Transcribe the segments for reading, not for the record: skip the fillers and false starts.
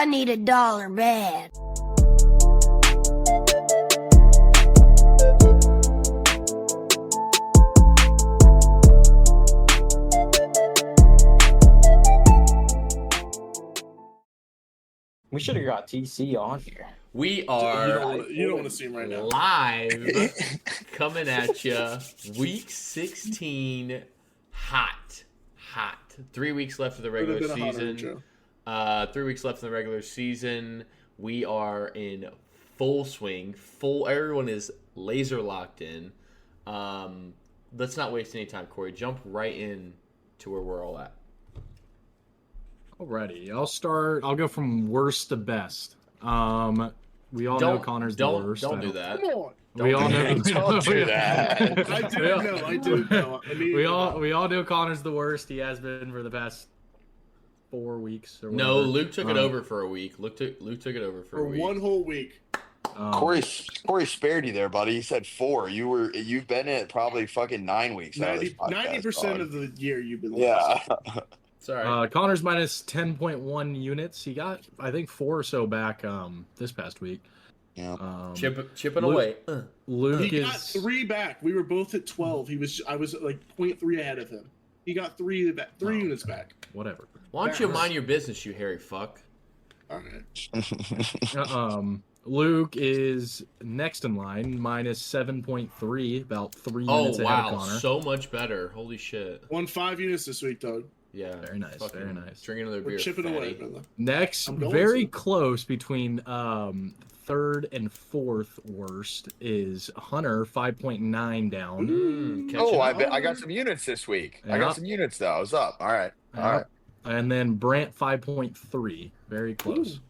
I need $1 bad. We should have got TC on here. We are You don't want to see him right now. live coming at you. Week 16, hot. 3 weeks left of the regular season. 3 weeks left in the regular season. We are in full swing. Everyone is laser locked in. Let's not waste any time, Corey. Jump right in to where we're all at. Alrighty, I'll go from worst to best. We all know Connor's the worst. Don't do that. Come on. We all know. Don't do that. I didn't know. We all know Connor's the worst. He has been for the past 4 weeks. Or No, whatever. Luke took it over for a week. Luke took it over for a week. 1 whole week. Corey spared you there, buddy. He said 4. You've been in it probably fucking 9 weeks. 90% of the year you've been. Yeah. Sorry. Connor's minus 10.1 units. He got, I think, 4 or so back this past week. Yeah. Chipping away. Luke He got 3 back. We were both at 12. I was like 0.3 ahead of him. He got 3 units back. Whatever. Why don't you mind your business, you hairy fuck? All right. Luke is next in line, minus 7.3, about 3 units ahead of Connor. So much better. Holy shit. Won 5 units this week, Doug. Yeah. Very nice, very nice. Drink another We're beer. chipping fatty. away, brother. Next, very close between third and fourth worst is Hunter, 5.9 down. I got some units this week. I got some units though. I was up. All right. And then Brant, 5.3. Very close.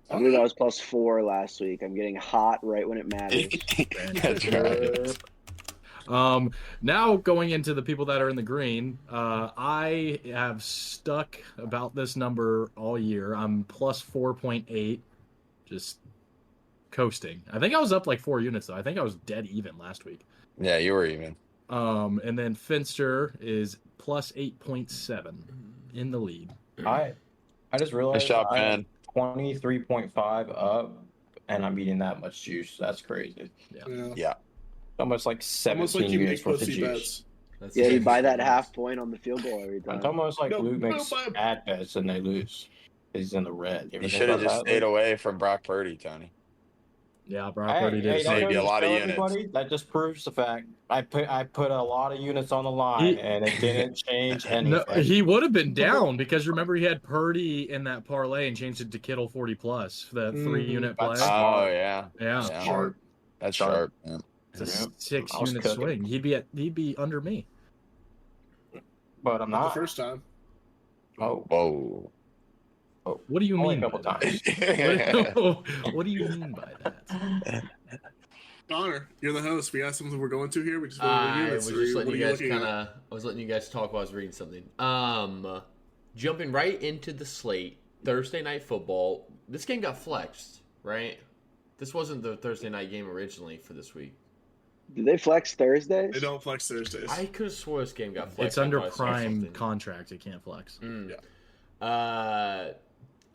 I knew that was +4 last week. I'm getting hot right when it matters. That's right. Now going into the people that are in the green, I have stuck about this number all year. I'm plus 4.8, just coasting. I think I was up like 4 units though. I think I was dead even last week. Yeah, you were even. And then Finster is plus 8.7 in the lead. I just realized Nice job, man. 23.5 up, and I'm eating that much juice. That's crazy. Yeah. Almost like 17 you units make worth of pussy juice. bets. Yeah, you buy that half point on the field goal every time. It's almost like No, Luke no, makes but- ad bets and they lose. He's in the red. You should have just stayed away from Brock Purdy, Tony. Yeah, Brock Purdy did. Saved you a lot of units. That just proves the fact. I put a lot of units on the line, and it didn't change anything. No, he would have been down because remember he had Purdy in that parlay and changed it to Kittle 40 plus for that 3-unit play. Oh yeah. Yeah, Sharp. That's sharp. Yeah. it's a Yeah. 6-unit cooking. swing. He'd be under me. But I'm Not not. the first time. Oh, Whoa. What do you only mean? a couple by times. that? What do you mean by that? Connor, you're the host. We got something we're going to here. We just I units. was Or just what letting are you guys looking at? I was letting you guys talk while I was reading something. Jumping right into the slate, Thursday night football. This game got flexed, right? This wasn't the Thursday night game originally for this week. Do they flex Thursdays? They don't flex Thursdays. I could have swore this game got flexed. It's under I saw prime something. contract. It can't flex.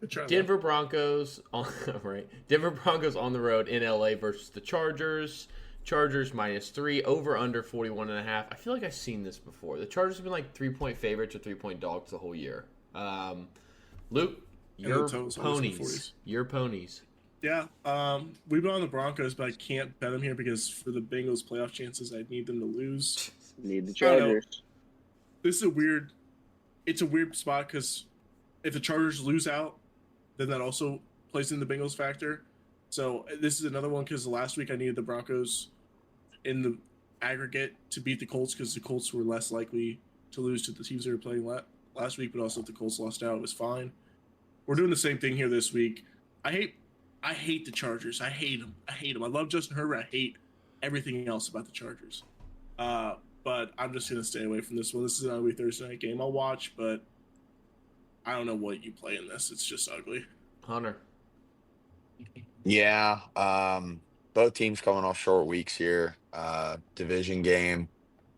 Good try, Denver Broncos on right. Denver Broncos on the road in LA versus the Chargers. Chargers -3, over under 41.5. I feel like I've seen this before. The Chargers have been like 3-point favorites or 3-point dogs the whole year. Luke, your the total's always in the ponies. 40s. Your ponies. Yeah, we've been on the Broncos, but I can't bet them here because for the Bengals' playoff chances, I need them to lose. Need the I don't know. Chargers. This is a weird spot because if the Chargers lose out, then that also plays in the Bengals factor. So this is another one because last week I needed the Broncos in the aggregate to beat the Colts because the Colts were less likely to lose to the teams they were playing last week, but also if the Colts lost out, it was fine. We're doing the same thing here this week. I hate the Chargers. I hate them. I love Justin Herbert. I hate everything else about the Chargers. But I'm just going to stay away from this one. This is an ugly Thursday night game. I'll watch, but I don't know what you play in this. It's just ugly. Hunter. Yeah. Both teams coming off short weeks here. Division game.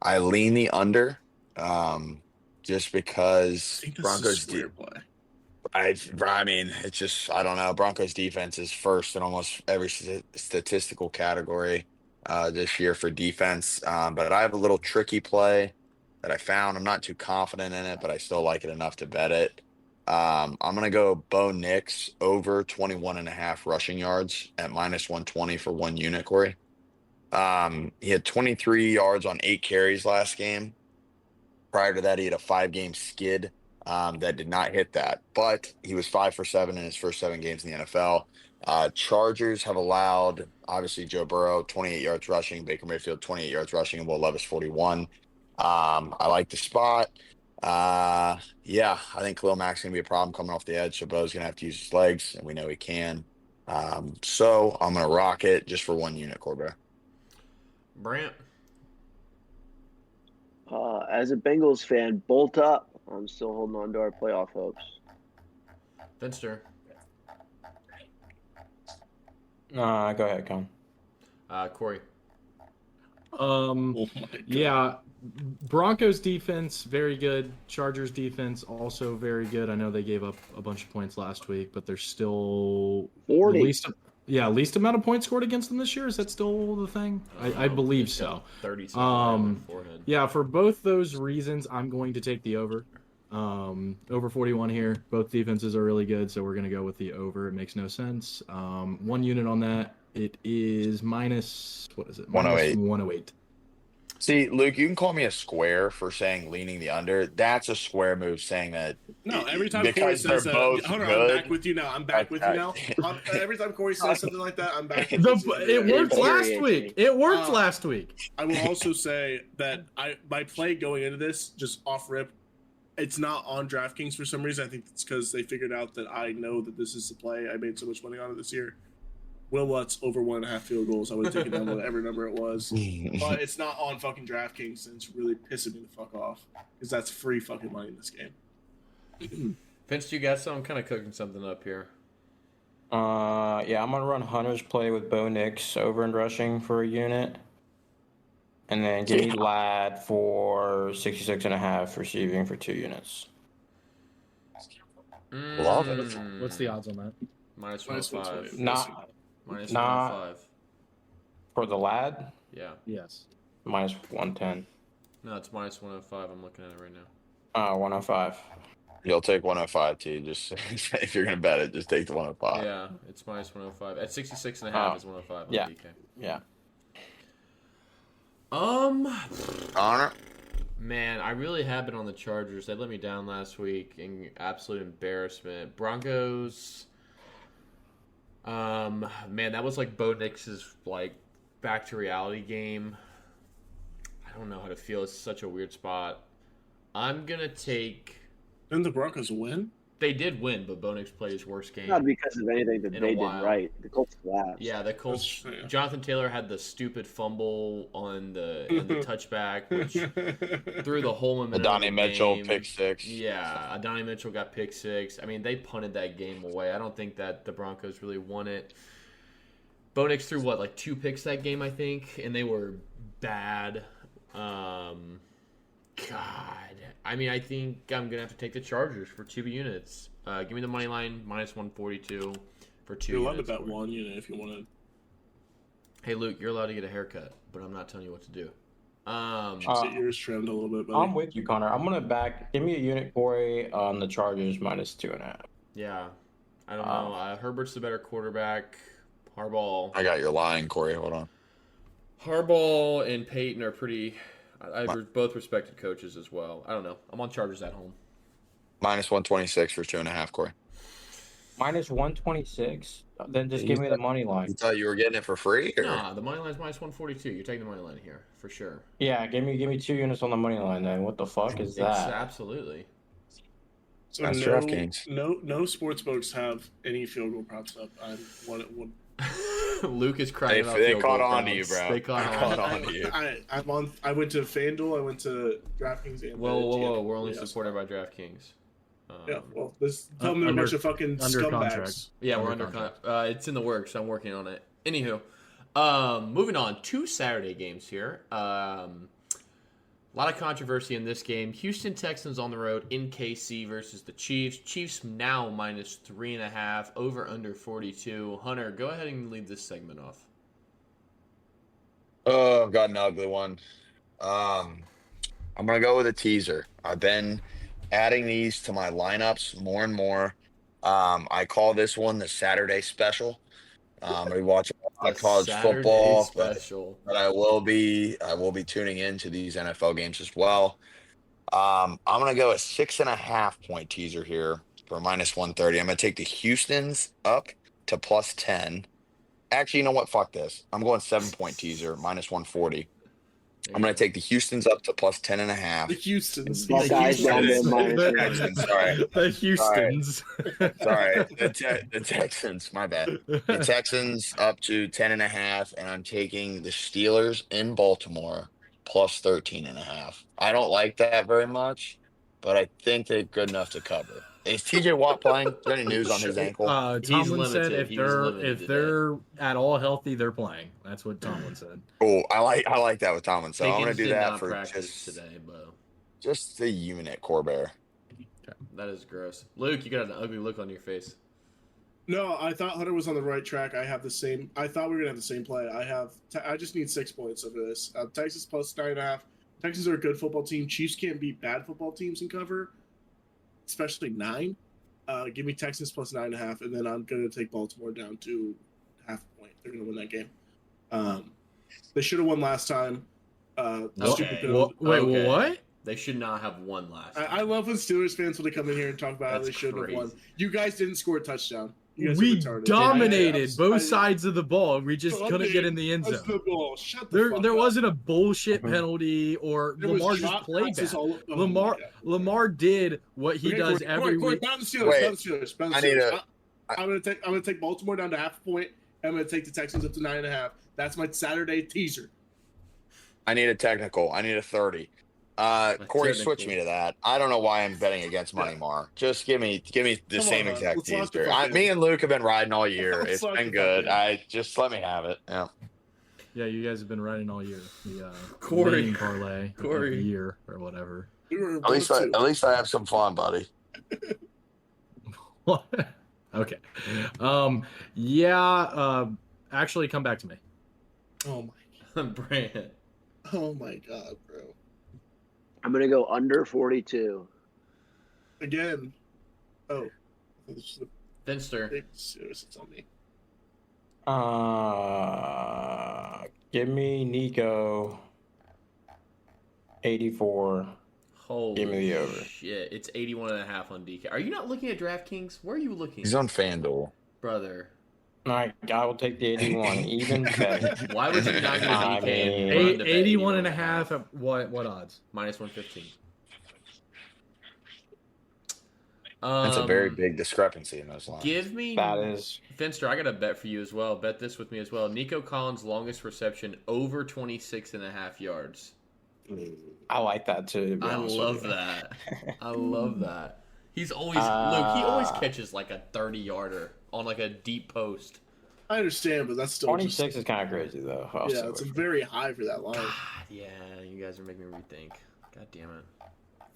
I lean the under. Just I because think this Broncos is a square play. I mean, it's just I don't know. Broncos defense is first in almost every statistical category this year for defense. But I have a little tricky play that I found. I'm not too confident in it, but I still like it enough to bet it. I'm gonna go Bo Nix over 21.5 rushing yards at -120 for 1 unit, Corey. He had 23 yards on 8 carries last game. Prior to that, he had a 5 game skid that did not hit that, but he was 5 for 7 in his first 7 games in the NFL. Chargers have allowed, obviously, Joe Burrow 28 yards rushing, Baker Mayfield 28 yards rushing, and Will Levis 41. I like the spot. Yeah, I think Khalil Mack's gonna be a problem coming off the edge, so Bo's gonna have to use his legs, and we know he can. So I'm gonna rock it just for 1 unit, Corbett. Brant. As a Bengals fan, bolt up. I'm still holding on to our playoff hopes. Finster. Go ahead, Con. Corey. Oh my God. Yeah, Broncos defense very good. Chargers defense also very good. I know they gave up a bunch of points last week, but they're still 40. least amount of points scored against them this year. Is that still the thing? I believe so. 30 on the forehead. Yeah, for both those reasons, I'm going to take the over. Over 41 here. Both defenses are really good, so we're going to go with the over. It makes no sense. 1 unit on that. It is minus, what is it? 108. 108. See, Luke, you can call me a square for saying leaning the under. That's a square move saying that. No, every time Corey because says they're that, both hold on, good. I'm back with you now. I'm back with you now. Every time Corey says something like that, I'm back with you. It worked last infuriates week. me. It worked last week. I will also say that my play going into this, just off rip, it's not on DraftKings for some reason. I think it's because they figured out that I know that this is the play. I made so much money on it this year. Will Lutz over 1.5 field goals. I would have taken down whatever number it was. But it's not on fucking DraftKings, and it's really pissing me the fuck off. Because that's free fucking money in this game. Vince, you got some? I'm kind of cooking something up here. Yeah, I'm gonna run Hunter's play with Bo Nix over and rushing for a unit, and then give me Lad for 66.5 receiving for 2 units. Love it. What's the odds on that? Minus 105. Not Minus Nah. 105. for the Lad, Yeah. Yes. minus 110. No, it's minus 105. I'm looking at it right now. 105. You'll take 105 too. Just if you're gonna bet it, just take the 105. Yeah, it's minus 105. At 66.5 Oh. is 105 on Yeah. DK. Yeah. Honor. Man, I really have been on the Chargers. They let me down last week in absolute embarrassment. Broncos. Man, that was like Bo Nix's like back to reality game. I don't know how to feel. It's such a weird spot. I'm gonna take. Didn't the Broncos win? They did win, but Bo Nix played his worst game. Not because of anything that In a they did while. right. The Colts collapsed. Yeah, the Colts. That's- yeah. Jonathan Taylor had the stupid fumble on the touchback, which threw the whole momentum. of Donnie the Mitchell game. pick 6. Yeah, Donnie Mitchell got pick 6. I mean, they punted that game away. I don't think that the Broncos really won it. Bo Nix threw what, like 2 picks that game, I think, and they were bad. God, I mean, I think I'm gonna have to take the Chargers for 2 units. Give me the money line minus 142 for 2 You're allowed to units. bet 1 unit if you want to. Hey Luke, you're allowed to get a haircut, but I'm not telling you what to do. Get yours trimmed a little bit, buddy. I'm with you, Connor. I'm gonna give me a unit, Corey, on the Chargers minus 2.5. Yeah, I don't know. Herbert's the better quarterback. Harbaugh I got your line, Corey. Hold on. and Peyton are pretty. I both respected coaches as well. I don't know. I'm on Chargers at home. Minus 126 for 2.5, Corey. Minus 126. Then just give me the money You line. thought you were getting it for free? Or? Nah, the money line's minus 142. You're taking the money line here for sure. Yeah, give me 2 units on the money line. Then what the fuck is that? Absolutely. So That's DraftKings. no sports books have any field goal props up. I'm one. Luke is crying about They field caught goal on to you, props. bro. They caught on to you. I'm on. I went to FanDuel. I went to DraftKings. And Whoa! We're only supported by DraftKings. Yeah, well, tell them a bunch of fucking under scumbags. contract. Yeah, we're Under under it's in the works. I'm working on it. Anywho, moving on. 2 Saturday games here. A lot of controversy in this game. Houston Texans on the road in KC versus the Chiefs. Chiefs now minus 3.5, over under 42. Hunter, go ahead and lead this segment off. Oh, I've got an ugly one. I'm gonna go with a teaser. I've been adding these to my lineups more and more. I call this one the Saturday special. We watch a lot The of college Saturday football, special. but I will be tuning into these NFL games as well. I'm gonna go a 6.5 point teaser here for minus 130. I'm gonna take the Houston's up to plus 10. Actually, you know what? Fuck this. I'm going 7 point teaser minus 140. I'm going to take the Houston's up to plus 10.5. The Houston's. Buckeyes down to minus Texans, sorry. The Houstons. Sorry. The Texans, my bad. The Texans up to 10.5, and I'm taking the Steelers in Baltimore plus 13.5. I don't like that very much, but I think they're good enough to cover. Is TJ Watt playing? Is there any news on his ankle? Tomlin said limited. if they're at all healthy, they're playing. That's what Tomlin said. Oh, I like that with Tomlin. So I'm Pickens going to do did that not for practice today, but just the unit core bear. that is gross. Luke, you got an ugly look on your face. No, I thought Hunter was on the right track. I have the same. I thought we were gonna have the same play. I just need 6 points of this. Texas plus 9.5. Texans are a good football team. Chiefs can't beat bad football teams in cover, especially 9. Give me Texans plus 9.5, and then I'm gonna take Baltimore down to half a point. They're gonna win that game. They should have won last time. Okay. Wait, what? They should not have won last time. I love when Steelers fans when they come in here and talk about how That's they shouldn't have won. crazy. You guys didn't score a touchdown. You guys We are retarded. dominated I- both sides of the ball. We just couldn't get in the end That's zone. the ball. Shut the fuck There up. wasn't a bullshit penalty or There was Lamar just drop played passes bad. all- oh Lamar my God. Lamar did what he does every Corey, week. bound the Steelers. Wait, Bound the Steelers. Bound the I need Steelers. a- I'm gonna take Baltimore down to half a point. I'm gonna take the Texans up to 9.5. That's my Saturday teaser. I need a technical. I need a 30. Corey, switch me to that. I don't know why I'm betting against Money Mar. Just give me the Come same on, exact let's lock the teaser. fuck in. Me and Luke have been riding all year. Let's It's lock been the good. fuck in. Just let me have it. Yeah. Yeah, you guys have been riding all year. The Corey. main parlay of Corey. the year or whatever. We were At least I have some fun, buddy. Okay. Actually, come back to me. Oh my. Brand. Oh my God, bro. I'm gonna go under 42. Again. Oh. This is a Finster. big serious. It's on me. Give me Nico 84. Holy Give me the over. shit. It's 81.5 on DK. Are you not looking at DraftKings? Where are you looking? He's on FanDuel. Brother. All right, I will take the 81. Even better. Why would you not go to I DK mean- and run to bet 81 and a half. What odds? Minus 115. That's a very big discrepancy in those lines. Give me That is. Finster, I got a bet for you as well. Bet this with me as well. Nico Collins' longest reception over 26.5 yards. I like that too. To be I honest love with you. that. I love that. He's always Luke. He always catches like a 30-yarder on like a deep post. I understand, but that's still 26 is kind of crazy though. Yeah, it's very high for that line. God, yeah, you guys are making me rethink. God damn it.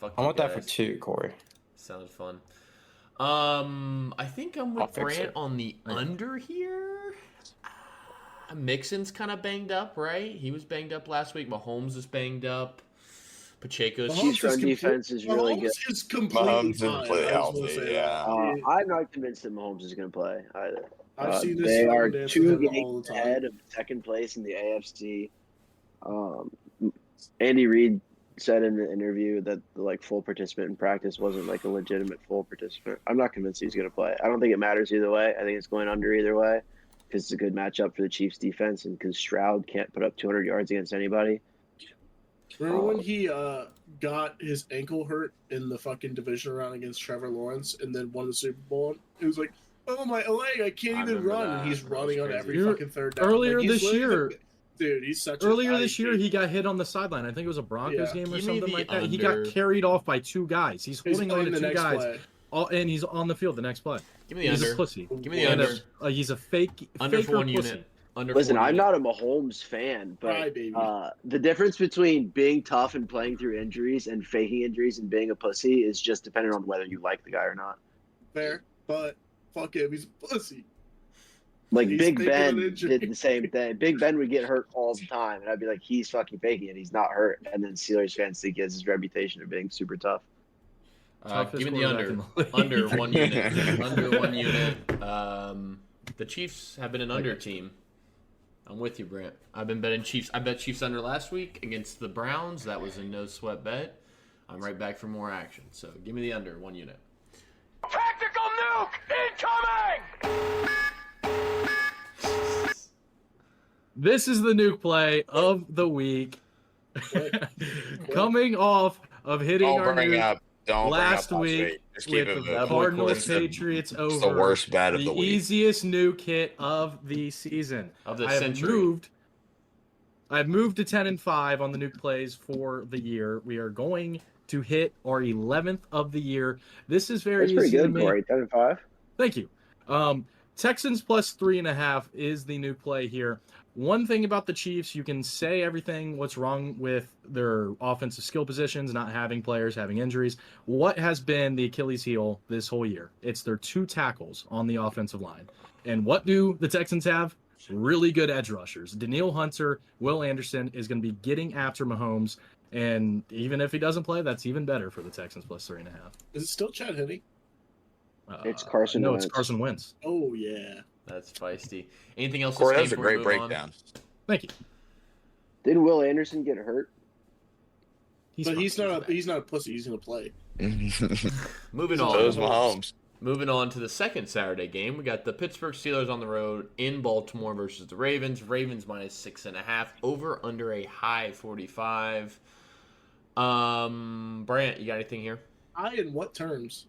Fuck I you want that for guys. 2, Corey. Sounded fun. I think I'm I'll with fix Brant it. on the under here. Mixon's kind of banged up, right? He was banged up last week. Mahomes is banged up. Pacheco's Mahomes Chiefs' run is defense is really Mahomes good. is completely Mahomes is fine. pretty I just wanna healthy, say yeah. that. I'm not convinced that Mahomes is going to play either. I've seen this. They are dance 2 with him all games the time. ahead of second place in the AFC. Andy Reid said in the interview that the full participant in practice wasn't like a legitimate full participant. I'm not convinced he's going to play. I don't think it matters either way. I think it's going under either way because it's a good matchup for the Chiefs defense and because Stroud can't put up 200 yards against anybody. Remember when he got his ankle hurt in the fucking division round against Trevor Lawrence and then won the Super Bowl? It was like, oh my leg, I can't I even remember run, that. and he's That was running on crazy. every fucking third down. Earlier Like, he's this literally year- dude, he's such. Earlier this year, he got hit on the sideline. I think it was a Broncos Yeah. game or Give me something the like that. He under. got carried off by 2 guys. He's He's holding on to playing the 2 next guys, play. and he's on the field the next play. Give me the He's under. a pussy. Give me the And under. he's a fake. Under faker for 1 pussy. unit. Under Listen, 40 I'm unit. not a Mahomes fan, but Right, baby. the difference between being tough and playing through injuries and faking injuries and being a pussy is just dependent on whether you like the guy or not. Fair, but fuck him. He's a pussy. Like He's Big faking an Ben injury. did the same thing. Big Ben would get hurt all the time, and I'd be like, he's fucking faking it. He's not hurt. And then Steelers fans think he has his reputation of being super tough. Toughest Give me the quarterback under. in the league. Under 1 unit. Under 1 unit. The Chiefs have been an under team. I'm with you, Brant. I've been betting Chiefs. I bet Chiefs under last week against the Browns. That was a no sweat bet. I'm right back for more action. So give me the under 1 unit. Tactical nuke incoming! This is the nuke play of the week. Coming off of hitting Don't our bring nuke up. Don't last bring up week last week. Just keep with it the moving. Cardinals It's the- Patriots over. It's the worst bet of the week. easiest nuke hit of the season. Of the I have century. I've moved to 10-5 on the nuke plays for the year. We are going to hit our 11th of the year. This is very That's pretty easy to good, make. Corey. 10-5. Thank you. Texans plus 3.5 is the new play here. One thing about the Chiefs, you can say everything what's wrong with their offensive skill positions, not having players, having injuries. What has been the Achilles heel this whole year? It's their 2 tackles on the offensive line. And what do the Texans have? Really good edge rushers. Danielle Hunter, Will Anderson is going to be getting after Mahomes. And even if he doesn't play, that's even better for the Texans plus 3.5. Is it still Chad Henne? It's Carson No, Wentz. it's Carson Wentz. Oh yeah. That's feisty. Anything else? Corey, that this was a game before we great move on? breakdown. Thank you. Did Will Anderson get hurt? But he's not a pussy. He's gonna play. Moving So on. is Mahomes. Moving on to the second Saturday game, we got the Pittsburgh Steelers on the road in Baltimore versus the Ravens. Ravens minus 6.5, over under a high 45. Brant, you got anything here? In what terms?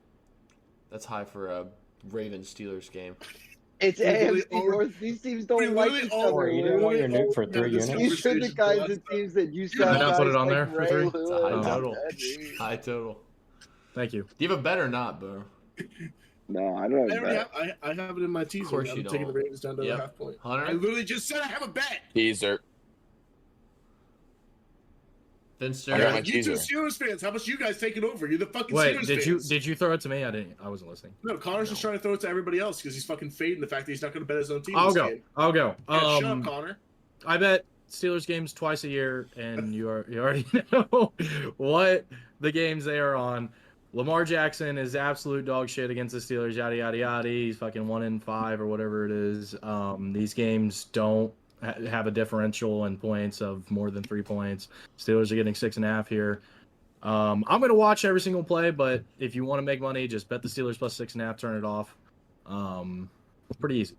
That's high for a Ravens Steelers game. It's literally AFC North. These teams don't we like literally each all- other. You didn't want your nuke for 3 This units? These are the conversation's kinds last of teams that you time. said. Did I not put it on like there for Ray 3? It's a high Lewis. total. Teddy. High total. Thank you. Do you have a bet or not, bro? No, I don't I have already that. have, I have it in my teaser. Of course I'm you taking don't. the Ravens down to Yep. the half point. Hunter? I literally just said I have a bet. Teaser. Finster? I got my You two teaser. Steelers fans, how about you guys take it over? You're the fucking Wait, Steelers did you throw it to me? I wasn't listening. No, Connor's just trying to throw it to everybody else because he's fucking fading the fact that he's not going to bet his own team. I'll this go. game. I'll go. Yeah, shut up, Connor. I bet Steelers games twice a year, and you already know what the games they are on. Lamar Jackson is absolute dog shit against the Steelers. Yada yada yada. He's fucking 1-5 or whatever it is. These games don't have a differential in points of more than 3 points. Steelers are getting 6.5 here. I'm going to watch every single play, but if you want to make money, just bet the Steelers plus 6.5. Turn it off. It's pretty easy.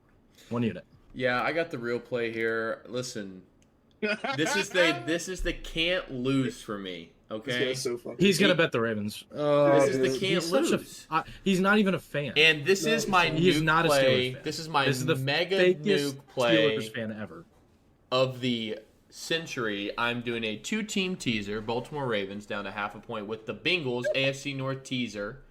1 unit. Yeah, I got the real play here. Listen, this is the can't lose for me. Okay, This guy's so fucking He's gonna He- bet the Ravens. this is the can't He's such a- lose. he's not even a fan. And this is my He is nuke not a play. Steelers fan. This is my This is the mega fakest nuke play Steelers fan ever. of the century. I'm doing a 2-team teaser: Baltimore Ravens down to half a point with the Bengals AFC North teaser.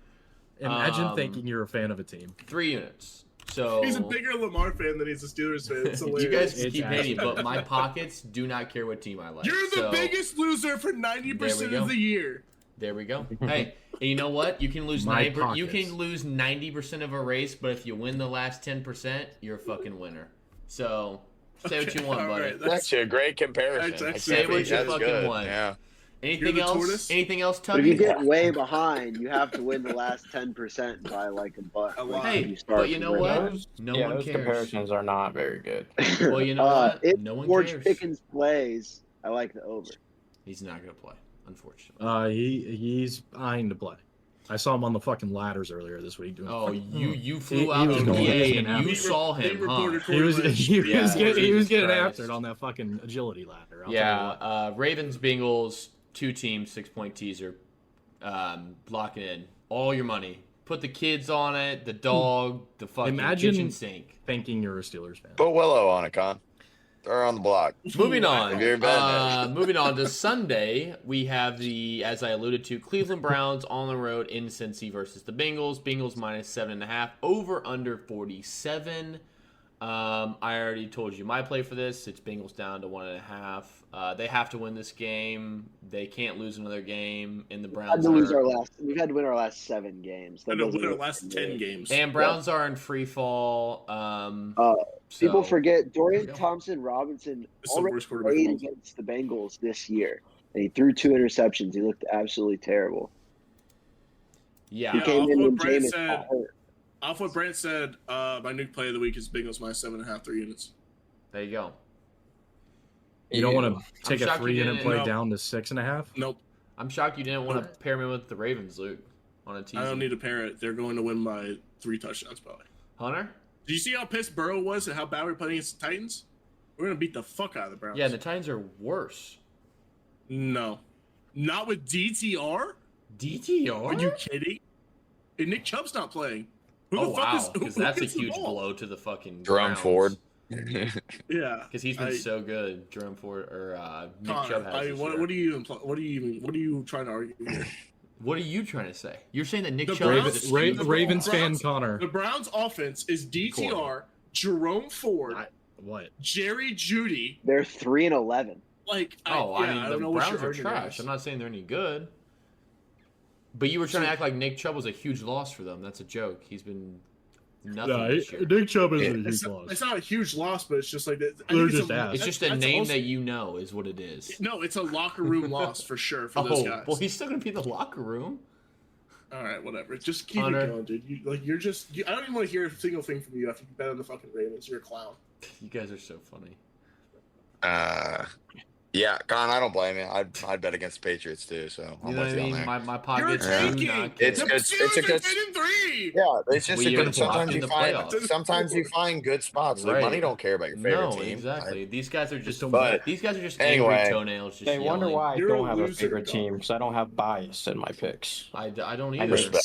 Imagine thinking you're a fan of a team. 3 units. So He's a bigger Lamar fan than he's a Steelers fan. It's you hilarious. guys It's keep hating, actually- but my pockets do not care what team I like. You're the So, biggest loser for 90% of the year. There we go. Hey, and you know what? You can lose My 90%. You pockets. can lose 90% of a race, but if you win the last 10%, you're a fucking winner. So say what you want, All buddy. right, That's actually a great comparison. That's I actually- can't Say what beat- you that's fucking good. want. Yeah. Anything the else? tortoise? Anything else, But if you Tubby? get way behind, you have to win the last 10% by like a butt. A lot. Hey, You start but you know from what? right No Yeah, one those cares. comparisons are not very good. now. Well, you know what? If No one George cares. Pickens plays, I like the over. He's not gonna play, unfortunately. He's eyeing to play. I saw him on the fucking ladders earlier this week. Doing Oh, you He flew out was to going- he was PA getting and after you it. saw They him, huh? recorded he was Corey he Yeah. was getting, he was Jesus getting Christ. after it on that fucking agility ladder. I'll tell you Yeah, what. Ravens, Bengals, 2 teams, 6-point teaser. Lock it in. All your money. Put the kids on it, the dog, the fucking Imagine- kitchen sink. Thinking you're a Steelers fan. Put Willow on it, Con. Throw her on the block. Moving on. Have you ever been there? Moving on to Sunday, we have the, as I alluded to, Cleveland Browns on the road in Cincy versus the Bengals. Bengals minus 7.5, over under 47. I already told you my play for this. It's Bengals down to 1.5. They have to win this game. They can't lose another game. And the Browns We've had to win our last 7 games. I know, win our last 10 games. And Browns are in free fall. People So- forget Dorian There we go. Thompson-Robinson It's the already worst quarterback played of all. against the Bengals this year, and he threw 2 interceptions. He looked absolutely terrible. Yeah. He Yeah, came off in what when Brent Jameis said- got hurt. Off what Brent said, my new play of the week is Bengals minus 7.5, 3 units. There you go. You don't want to take a shocked you 3-unit didn't- play No. down to 6.5? Nope, I'm shocked you didn't want to pair me with the Ravens, Luke, on a team. I don't need to pair it. They're going to win by 3 touchdowns probably. Hunter? Did you see how pissed Burrow was and how bad we're playing against the Titans? We're going to beat the fuck out of the Browns. Yeah, the Titans are worse. No. Not with DTR? DTR? Are you kidding? And Nick Chubb's not playing. Who Oh, the fuck wow. is Because who that's a gets the huge ball? blow to the fucking Jerome Browns. Ford. Yeah. Because he's been so good. Jerome Ford or Nick Chubb Connor, has this year. what are you trying to argue here? What are you trying to say? You're saying that Nick The Chubb Browns- is a Ra- stupid Ravens ball? fan Browns- Connor. The Browns offense is DTR, Jerome Ford, What? Jerry Judy. They're 3-11. Like, I I mean, don't the know what Browns your are argument trash. is. I'm not saying they're any good. But you were trying to act like Nick Chubb was a huge loss for them. That's a joke. He's been nothing this year. Nick Chubb is Yeah. a huge It's loss. not a huge loss, but it's just like that. I They're think just ass. It's just a that's name also- that you know is what it is. No, it's a locker room loss for sure for those guys. Well, he's still going to be in the locker room. All right, whatever. Just keep Hunter. it going, dude. I don't even want to hear a single thing from you after you bet on the fucking Ravens. You're a clown. You guys are so funny. Yeah, Con, I don't blame you. I'd bet against the Patriots too, so You I'm know with what I you on mean? there. My You're pockets do tanking. not It's care. good. It's a good. 10-3. Yeah, it's just We a are good. Sometimes locked in you the find. playoffs. Sometimes you find good spots. Like Right. money don't care about your favorite No, team. exactly. These guys are just But these guys are just anyway, angry toenails. Just They wonder yelling. why I You're don't a have a loser, favorite dog. team because I don't have bias in my picks. I don't I either. make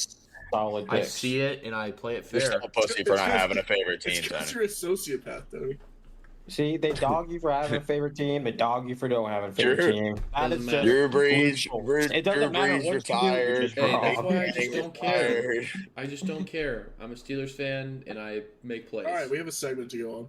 solid I picks. see it and I play it You're fair. still a pussy for not having a favorite team, It's because Tony. you're a sociopath, Tony. See, they dog you for having a favorite team. They dog you for don't having a favorite Drew- team. That Doesn't is matter. just Drew Brees, brutal. It Drew doesn't matter Brees what retired. you do, Hey, that's dog. why I just Manning don't care. retired. I just don't care. I'm a Steelers fan and I make plays. All right, we have a segment to go on.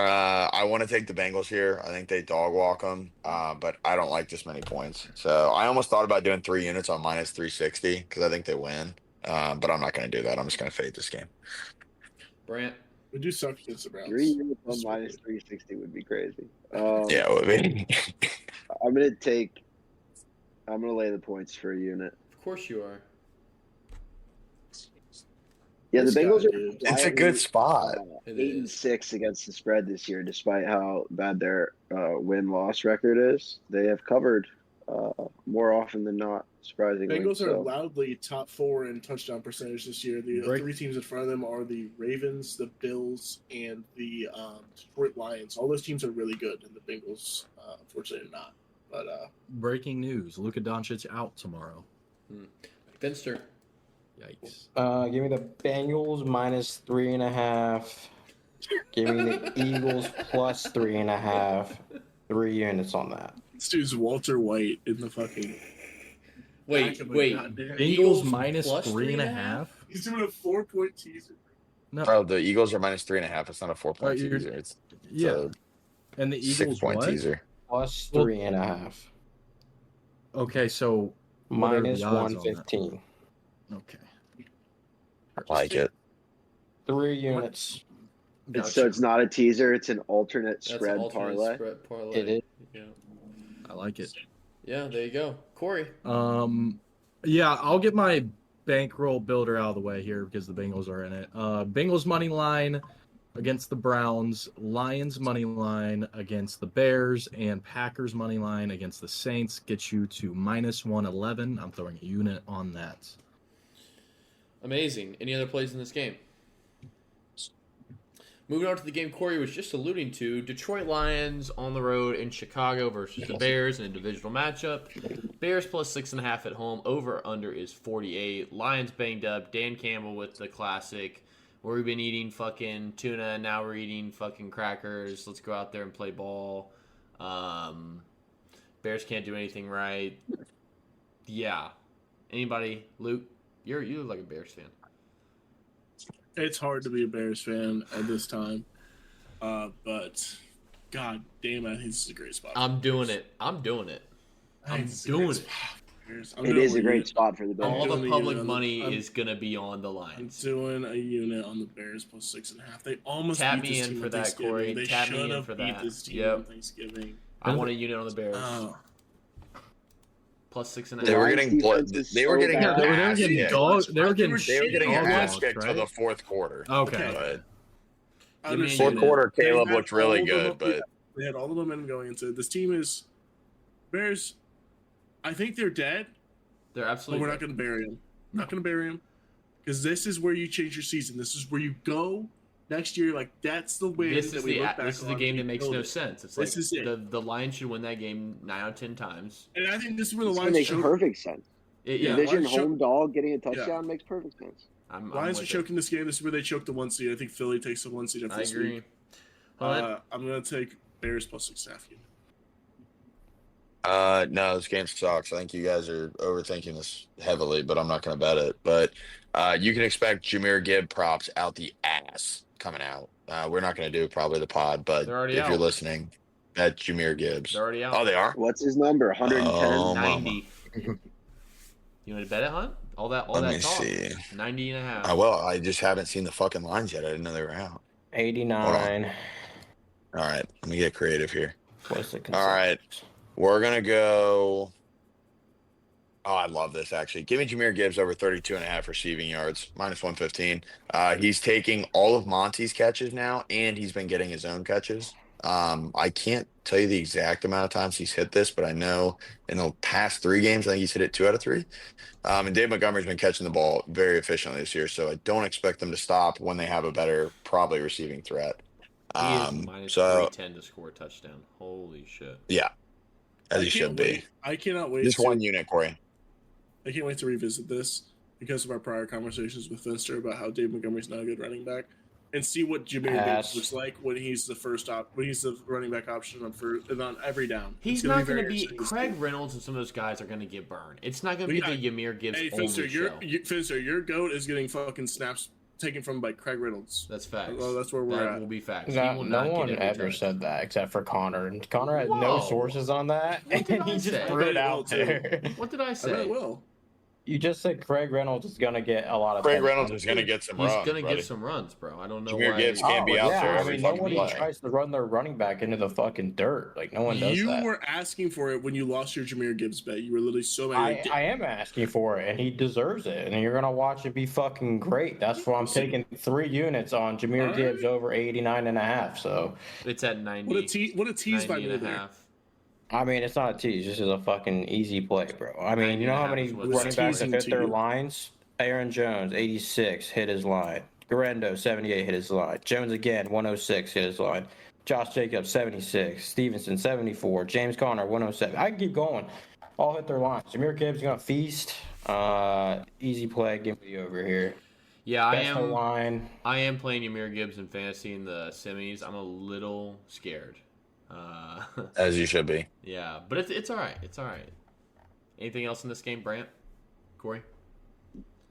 I want to take the Bengals here. I think they dog walk them, but I don't like this many points. So I almost thought about doing 3 units on minus 360 because I think they win. But I'm not going to do that. I'm just going to fade this game. Brant. We do suck against the Browns. 3 units on That's minus weird. 360 would be crazy. Yeah, it would be. I'm gonna lay the points for a unit. Of course you are. Yeah, This the Bengals guy, are dude. It's a good spot. It 8-6 against the spread this year, despite how bad their win-loss record is. They have covered more often than not, surprisingly. Bengals are So, loudly top 4 in touchdown percentage this year. The Break- 3 teams in front of them are the Ravens, the Bills, and the Detroit Lions. All those teams are really good, and the Bengals, unfortunately, are not. But Breaking news: Luka Doncic out tomorrow. Finster. Yikes! Give me the Bengals minus 3.5. Give me the Eagles plus 3.5. 3 units on that. this dude's Walter White in the fucking. Wait. Bengals Eagles minus plus 3.5. He's doing a 4-point teaser. No, Bro, the Eagles are minus 3.5. It's not a 4-point you're- teaser. It's yeah, and the a Eagles 6-point what? teaser. Plus Well- 3.5. Okay, so what are Minus the odds on that? 115. Okay, I like it. 3 units. so it's not a teaser; it's an alternate That's spread an alternate parlay. Spread parlay. It is. Yeah. I like it. Yeah, there you go. Corey. Yeah, I'll get my bankroll builder out of the way here because the Bengals are in it. Bengals money line against the Browns, Lions money line against the Bears, and Packers money line against the Saints gets you to minus 111. I'm throwing a unit on that. Amazing. Any other plays in this game? Moving on to the game Corey was just alluding to, Detroit Lions on the road in Chicago versus the Bears in a divisional matchup. Bears plus 6.5 at home. Over under is 48. Lions banged up. Dan Campbell with the classic, where we've been eating fucking tuna, now we're eating fucking crackers. Let's go out there and play ball. Bears can't do anything right. Yeah. Anybody? Luke? You look like a Bears fan. It's hard to be a Bears fan at this time. But god damn, I think this is a great spot. I'm doing it. I'm doing it. I'm doing it. It is a great spot for the Bears. All the public money is gonna be on the I'm Lions. doing a unit on the Bears plus 6.5. They almost Tap beat me this in team for on that, Thanksgiving. Corey. They Tap me should in have for beat that. this team Yep. on Thanksgiving. I want a unit on the Bears. Oh. Plus 6.5. They were getting they were getting bad. their They were ass getting kicked. dog. They were getting They were getting their dog ass walked, kicked till right? the fourth quarter. Okay. But I Give me a understand unit. fourth quarter, They Caleb had looked really all the good, but they had all the momentum going into it. This team is Bears. I think they're dead, They're but absolutely. we're not going to bury them. Not going to bury them because this is where you change your season. This is where you go next year. Like that's the way This that is we the look back this is the on game and that we makes build no it. sense. It's This like is it. the Lions should win that game 9 out of 10 times. And I think this is where the It Lions makes choke. perfect sense. Yeah, Division Lions choke- home dog getting a touchdown makes perfect sense. I'm Lions are with it. choking this game. This is where they choke the 1 seed. I think Philly takes the 1 seed after I this agree. week. Well, I'm going to take Bears plus 6.5. no, this game sucks. I think you guys are overthinking this heavily, but I'm not going to bet it. But you can expect Jahmyr Gibb props out the ass coming out. We're not going to do probably the pod, but They're already if you're out. listening, that's Jahmyr Gibbs. They're already out. Oh, they are? What's his number? 110. Oh, 90. You want to bet it, Hunt? All that Let me talk. see. 90 and a half. Well, I just haven't seen the fucking lines yet. I didn't know they were out. 89. All right, let me get creative here. What's the All right. We're going to go. Oh, I love this, actually. Give me Jahmyr Gibbs over 32.5 receiving yards, minus 115. He's taking all of Monty's catches now, and he's been getting his own catches. I can't tell you the exact amount of times he's hit this, but I know in the past 3 games, I think he's hit it 2 out of 3. And Dave Montgomery's been catching the ball very efficiently this year, so I don't expect them to stop when they have a better, probably receiving threat. He is minus So 310 to score a touchdown. Holy shit. yeah, as I he can't should be. wait. I cannot wait. Just to- one unit, Corey. I can't wait to revisit this because of our prior conversations with Finster about how Dave Montgomery's not a good running back, and see what Jahmyr Pass. Gibbs looks like when he's the when he's the running back option on every down. He's It's gonna not going to very be. interesting to Craig see. Reynolds and some of those guys are going to get burned. It's not going to We be got- the Jahmyr Gibbs Hey, only Finster, show. Finster, your goat is getting fucking snaps taken from by Craig Reynolds. That's facts. Well, that's where we're that at. will be facts. No, he will no not one get every ever touch. said that except for Connor. And Connor had no Whoa. sources on that. What did And he I just say? threw it I out bet it will, there. What did I I bet say? it will. You just said Craig Reynolds is going to get a lot of Craig touchdowns. Reynolds is going to get some He's runs, going to buddy. get some runs, bro. I don't know Jahmyr why. Gibbs can't be out yeah, there I every mean, fucking nobody play. tries to run their running back into the fucking dirt. Like, no one does You that. were asking for it when you lost your Jahmyr Gibbs bet. You were literally so mad. I am asking for it, and he deserves it. And you're going to watch it be fucking great. That's why I'm taking 3 units on Jahmyr All right. Gibbs over 89.5. So, It's at 90. What a tease by 90 me and a there. half. I mean, it's not a tease. This is a fucking easy play, bro. I mean, you know how many 90.5 is running backs have teasing hit to their you. lines? Aaron Jones, 86, hit his line. Garendo, 78, hit his line. Jones again, 106, hit his line. Josh Jacobs, 76. Stevenson, 74. James Conner, 107. I can keep going. All hit their lines. Jahmyr Gibbs going to feast. Easy play. Give me the over here. Yeah, Best line. I am playing Jahmyr Gibbs in fantasy in the semis. I'm a little scared. As you should be. Yeah, but it's all right. It's all right. Anything else in this game, Brant? Corey?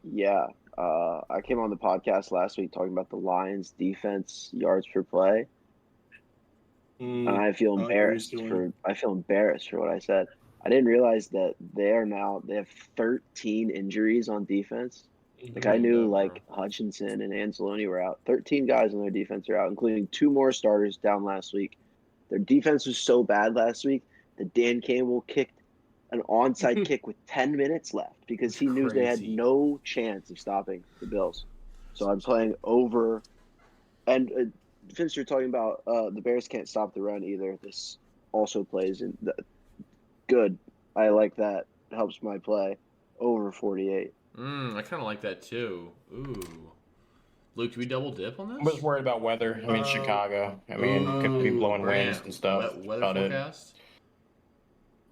Yeah. I came on the podcast last week talking about the Lions defense yards per play. And I feel I like what embarrassed he's doing. for what I said. I didn't realize that they have 13 injuries on defense. Like I knew Yeah, like Hutchinson and Anzalone were out. 13 guys on their defense are out, including 2 more starters down last week. Their defense was so bad last week that Dan Campbell kicked an onside kick with 10 minutes left because he knew they had Crazy. no chance of stopping the Bills. So I'm playing over. And since you're talking about the Bears can't stop the run either, this also plays in good. I like that. Helps my play. Over 48. I kind of like that too. Ooh. Luke, do we double dip on this? I was worried about weather. I mean, Chicago. I mean, could be blowing winds and stuff. Weather About it. forecast?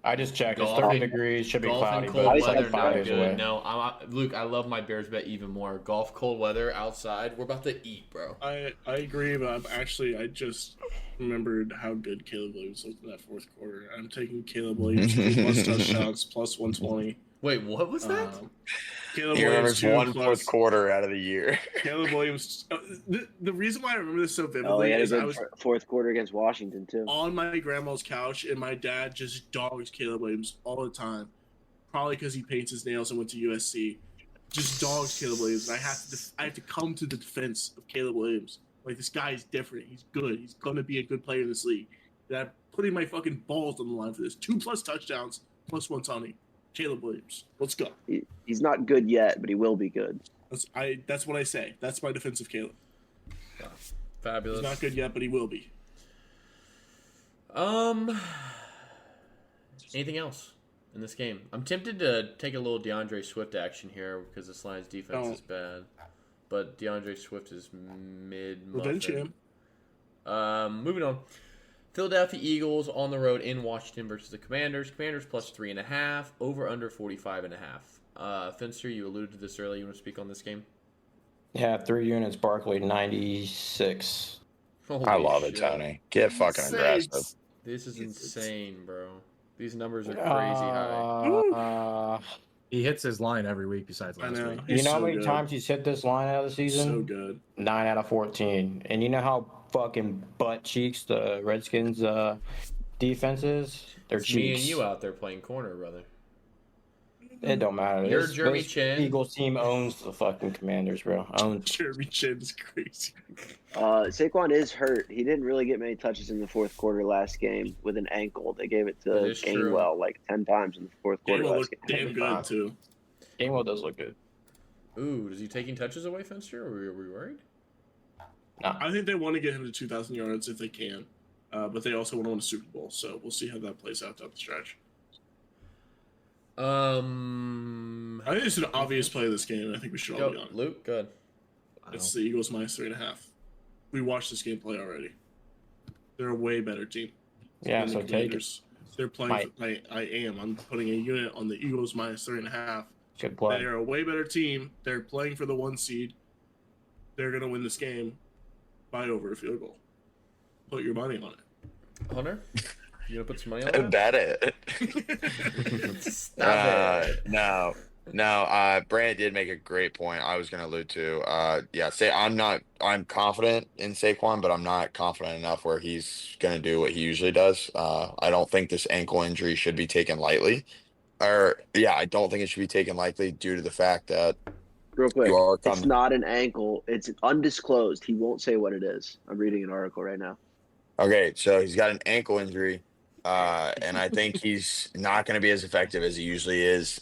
I just checked. It's Golf 30 and- degrees. Should be Golf cloudy, and but cold it's weather, like 5 not days good. away. No, Luke, I love my Bears bet even more. Golf, cold weather, outside. We're about to eat, bro. I agree, but I just remembered how good Caleb Williams looked in that fourth quarter. I'm taking Caleb Williams plus touchdowns plus 120. Wait, what was that? Caleb He Williams remembers 2 one plus fourth quarter out of the year. Caleb Williams. The reason why I remember this so Oh, vividly he had a is I good was fourth quarter against Washington too. on my grandma's couch and my dad just dogs Caleb Williams all the time. Probably because he paints his nails and went to USC. Just dogs Caleb Williams, and I have to come to the defense of Caleb Williams. Like, this guy is different. He's good. He's gonna be a good player in this league. And I'm putting my fucking balls on the line for this. 2+ touchdowns, plus 1 Tony. Caleb Williams. Let's go. He's not good yet, but he will be good. That's what I say. That's my defense of Caleb. Fabulous. He's not good yet, but he will be. Anything else in this game? I'm tempted to take a little DeAndre Swift action here because this Lions defense is bad. But DeAndre Swift is Revenge him. Moving on. Philadelphia Eagles on the road in Washington versus the Commanders. Commanders plus 3.5. Over under 45.5. Finster, you alluded to this earlier. You want to speak on this game? Yeah, 3 units. Barkley 96. I love it, Tony. Get fucking aggressive. This is insane, bro. These numbers are crazy high. He hits his line every week besides last week. You know how many times he's hit this line out of the season? So good. 9 out of 14. And you know how fucking butt cheeks the Redskins defense is? They're It's cheeks. me and you out there playing corner, brother. It don't matter. You're Jeremy Chin. Eagles team owns the fucking Commanders, bro. Owns. Jeremy Chin is crazy. Saquon is hurt. He didn't really get many touches in the fourth quarter last game with an ankle. They gave it to Gainwell like 10 times in the fourth quarter Gainwell last looked game. damn good, too. Gainwell does look good. Ooh, is he taking touches away, Finster? Are we worried? Nah. I think they want to get him to 2,000 yards if they can. But they also want to win a Super Bowl. So we'll see how that plays out down the stretch. I think it's an obvious play of this game. I think we should all be on it. Luke, good. It's the Eagles minus 3.5. We watched this game play already. They're a way better team. Yeah, than the so take it. Commanders. They're playing. I'm putting a unit on the Eagles minus 3.5. Good play. They are a way better team. They're playing for the 1 seed. They're going to win this game by over a field goal. Put your money on it. Hunter, you gonna put some money on that? Bet it. Stop it. No. Brand did make a great point. I was going to allude to. I'm confident in Saquon, but I'm not confident enough where he's going to do what he usually does. I don't think this ankle injury should be taken lightly. I don't think it should be taken lightly due to the fact that Real quick, it's not an ankle. It's undisclosed. He won't say what it is. I'm reading an article right now. Okay, so he's got an ankle injury, and I think he's not going to be as effective as he usually is.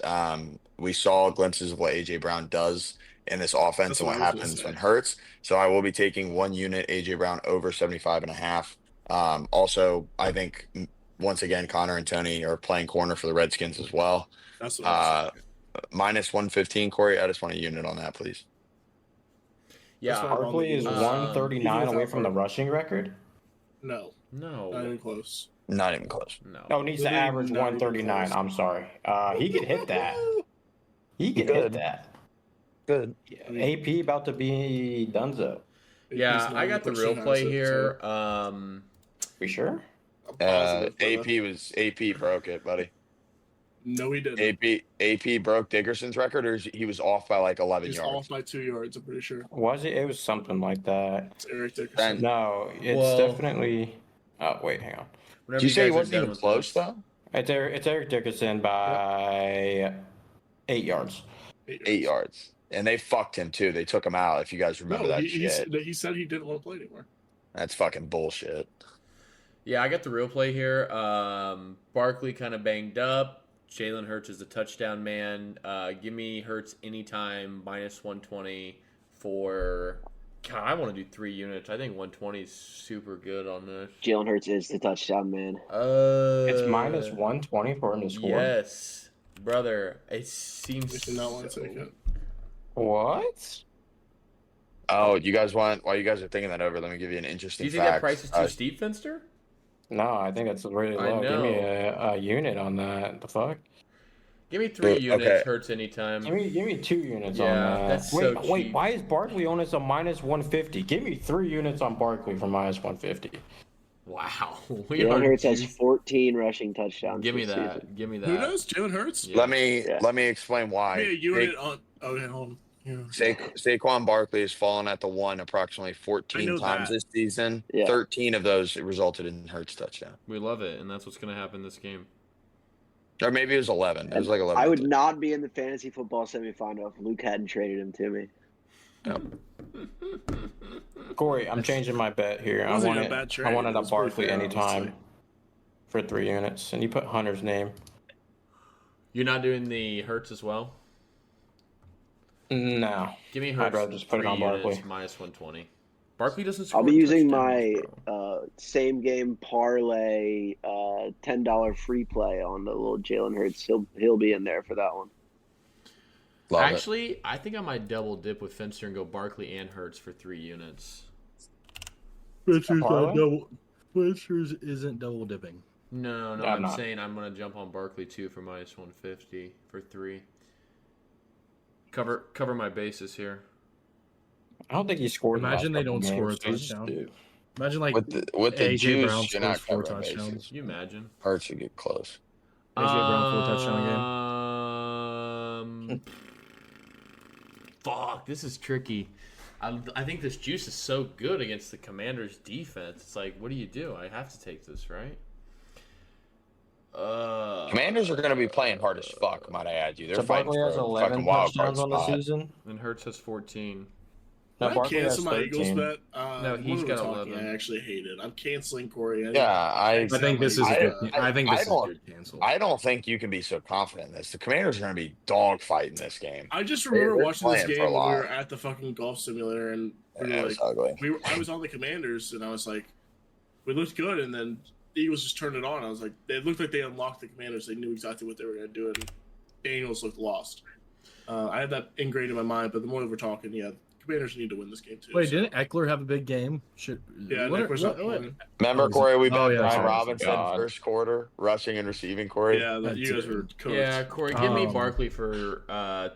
We saw glimpses of what A.J. Brown does in this offense and what happens when hurts. So I will be taking 1 unit A.J. Brown over 75.5. Also, I think, once again, Connor and Tony are playing corner for the Redskins as well. That's what I'm saying. Minus 115, Corey. I just want a unit on that, please. Yeah, Barkley is 139 away from the rushing record. No. Not even close. Not even close. No, he needs to average 139. I'm sorry. He could hit that. He could hit that. Good. AP about to be Dunzo. Yeah, I got the real play here. We sure? AP broke it, buddy. No, he didn't. AP broke Dickerson's record, or he was off by like 11 He's yards. off by 2 yards, I'm pretty sure. Was it? It was something like that. It's Eric Dickerson. No, it's definitely. Oh wait, hang on. Did you say he wasn't even close though? It's Eric Dickerson by 8 yards. 8 yards. And they fucked him too. They took him out. If you guys remember that shit. He said he didn't want to play anymore. That's fucking bullshit. Yeah, I got the real play here. Barkley kind of banged up. Jalen Hurts is the touchdown man. Give me Hurts anytime, minus 120 for... God, I want to do 3 units. I think 120 is super good on this. Jalen Hurts is the touchdown man. It's minus 120 for him to score? Yes. Brother, it seems We should not want to take it. What? Oh, you guys want... While you guys are thinking that over, let me give you an interesting Do you think fact. that price is too steep, Finster? No, I think that's really low. Give me a unit on that. The fuck? Give me 3 units, Hurts anytime. Give me 2 units on Yeah, that. that's wait, so cheap. why is Barkley on us a minus 150? Give me 3 units on Barkley for minus 150. Wow. Jalen Hurts has 14 rushing touchdowns. Give me this that. season. Give me that. Who knows? Jalen Hurts? Yeah. Let me explain why. Yeah, unit on. Okay, hold on. Yeah. Saquon Barkley has fallen at the one approximately I 14 know times that. this season. Yeah. 13 of those resulted in Hurts touchdown. We love it, and that's what's going to happen this game. Or maybe it was 11. It was like 11. I would not be in the fantasy football semifinal if Luke hadn't traded him to me. Yep. Corey, I'm changing my bet here. I Wasn't wanted a bad trade. I wanted It a was pretty Barkley fair, anytime honestly. for 3 units, and you put Hunter's name. You're not doing the Hurts as well? No. Give me Hurts. I'd rather just put it 3 on units, Barkley. minus 120. Barkley doesn't score I'll be using touchdowns, my bro. same game parlay $10 free play on the little Jalen Hurts. He'll be in there for that one. Love it. Actually, I think I might double dip with Finster and go Barkley and Hurts for 3 units. Fletcher's isn't double dipping. No, Yeah, I'm I'm not. saying I'm going to jump on Barkley too for minus 150 for 3. Cover my bases here. I don't think he scored. Imagine the they last don't couple score a games. touchdown. Imagine like With the AJ juice, Brown you're not scores 4 covering touchdowns. bases. Can you imagine? Hurts should get close. AJ Brown 4 touchdown game. Fuck, this is tricky. I think this juice is so good against the Commanders' defense. It's like, what do you do? I have to take this, right? Commanders are going to be playing hard as fuck, might I add you. They're So fighting Barkley has for a 11 fucking wild card touchdowns on the spot. season. And Hurts has 14. No, Can I Barkley has cancel my Eagles 13. bet? No, he's when we got were talking, 11. I actually hate it. I'm canceling Corey. Yeah, I I think this is a good. I think this is don't- good cancel. I don't think you can be so confident in this. The Commanders are going to be dog fighting this game. I just remember They're watching this playing for a game when we lot. were at the fucking golf simulator, and we Yeah, were it was ugly. I was on the Commanders, and I was like, we looked good, and then the Eagles just turned it on. I was like, it looked like they unlocked the Commanders. They knew exactly what they were going to do, and Daniels looked lost. I had that ingrained in my mind, but the more that we're talking, yeah, Commanders need to win this game too. Wait, so. didn't Eckler have a big game? Yeah, Eckler's not playing. Remember, Oh, Corey, we oh, bet yeah, Brian sorry. Robinson God. first quarter, rushing and receiving, Corey. Yeah, that you guys were cooked. Yeah, Corey, give me Um, Barkley for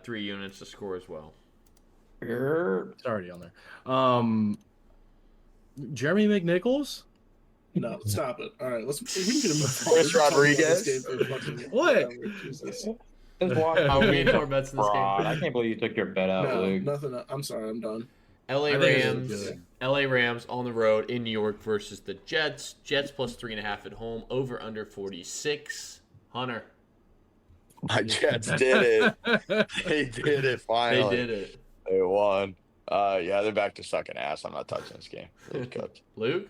3 units to score as well. It's already on there. Jeremy McNichols. No, stop it. All right, we can get him. Chris Rodriguez? What? His Are we in more bets in this fraud. I game? can't believe you took your bet out, No, Luke. nothing. I'm sorry. I'm done. LA I think this is Rams. good. LA Rams on the road in New York versus the Jets. Jets plus 3.5 at home. Over under 46. Hunter. My Jets did it. They did it finally. They did it. They won. Yeah, they're back to sucking ass. I'm not touching this game. They're cooked. Luke?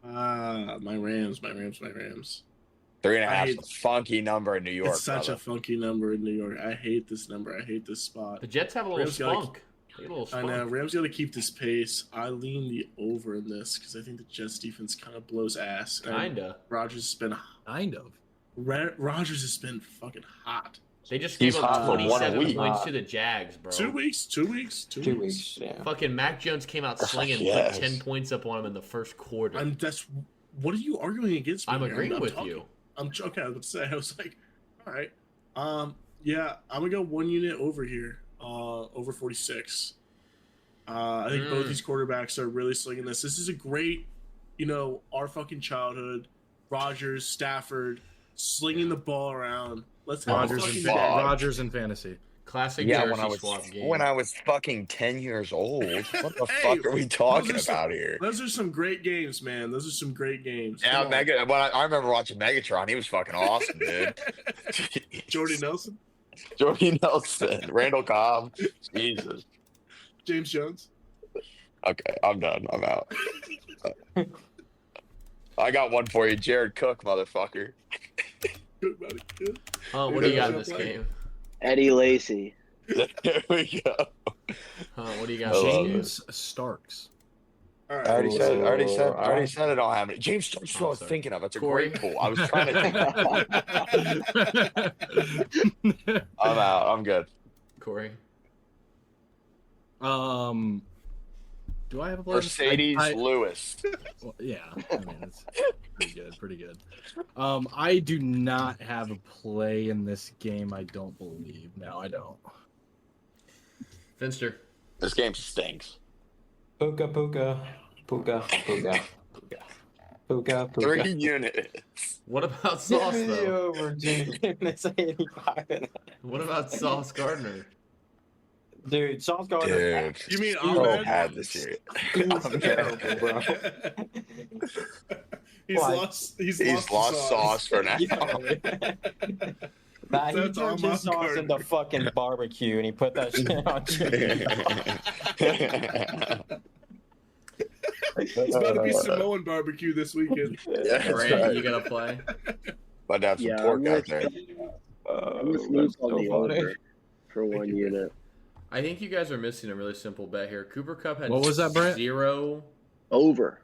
My Rams. 3.5 I is a funky number in New York. It's such brother. a funky number in New York. I hate this number. I hate this spot. The Jets have a little Rams gotta- spunk. They got a little I spunk. know Rams got to keep this pace. I lean the over in this because I think the Jets defense kind of blows ass. And Kinda. Rodgers has been Kind of. Rodgers has been fucking hot. They just He's gave up hot for 1 27 week. points to the Jags, bro. 2 weeks. 2 weeks. 2 weeks, yeah. Fucking Mac Jones came out slinging, Yes. put 10 points up on him in the first quarter. That's what are you arguing against me? I'm here? agreeing with talking. you. I'm okay. I was about to say. I was like, all right. Yeah, I'm gonna go 1 unit over here. Over 46. I think both these quarterbacks are really slinging this. This is a great, our fucking childhood. Rodgers, Stafford, slinging the ball around. Let's have a Rodgers fucking and day. Rodgers and fantasy. Classic Yeah, jersey swap game. when I was fucking 10 years old. What the Hey, fuck are we talking those are about here? Those are some great games, man. Those are some great games. Yeah, Come on. I remember watching Megatron. He was fucking awesome, dude. Jordy Nelson, Jordy Nelson, Randall Cobb. Jesus. James Jones. Okay, I'm done. I'm out. I got one for you, Jared Cook, motherfucker. Good buddy. Good. What do you got in Who's this gonna play? game? Eddie Lacy. There we go. What do you got in this game? James Starks. All I right. already said. Oh, I already said I don't have it. James Starks is what I was sorry. thinking of. It's a Corey? great pool. I was trying to think. I'm out. I'm good. Corey? Do I have a player? Mercedes Lewis. Well, yeah, I mean it's pretty good. I do not have a play in this game. I don't believe. No, I don't. Finster? This game stinks. Puka, puka, puka, puka, puka. Puka. 3 units. What about Sauce Give me the though? over, dude. It's 85 and a half. What about Sauce Gardner? Dude, Sauce Gardner. Dude. You mean so Ahmed? bad this year. He's terrible, bro. He's lost sauce for now. Nah, he That's turned Ahmad his sauce Gardner. into fucking barbecue and he put that shit on chicken. It's about to be Samoan barbecue this weekend. Yeah, that's Grant, right. you gotta play. About to have some Yeah, pork I'm out there. I'm with that's Luke on so the funny. over for 1 unit. I think you guys are missing a really simple bet here. Cooper Cup had What was that, Brent? zero. Over.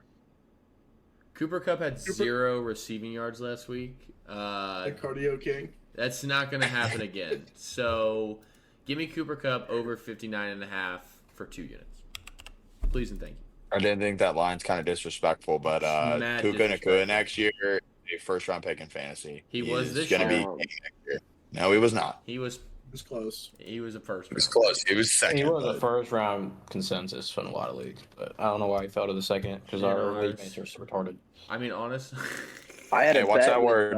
Cooper Cup had 0 receiving yards last week. The cardio king. That's not going to happen again. So give me Cooper Cup over 59.5 for 2 units. Please and thank you. I didn't think that line's kind of disrespectful, but Mad Puka disrespectful. Nakua next year, a first-round pick in fantasy. He was is this gonna year. be next year. No, he was not. He was It's close. a first He was round. close. He was second. He was a but- first round consensus in a lot of leagues, but I don't know why he fell to the second because Yeah, our league it's- mates are retarded. I mean, honest. I had Hey, a what's bet that with, word?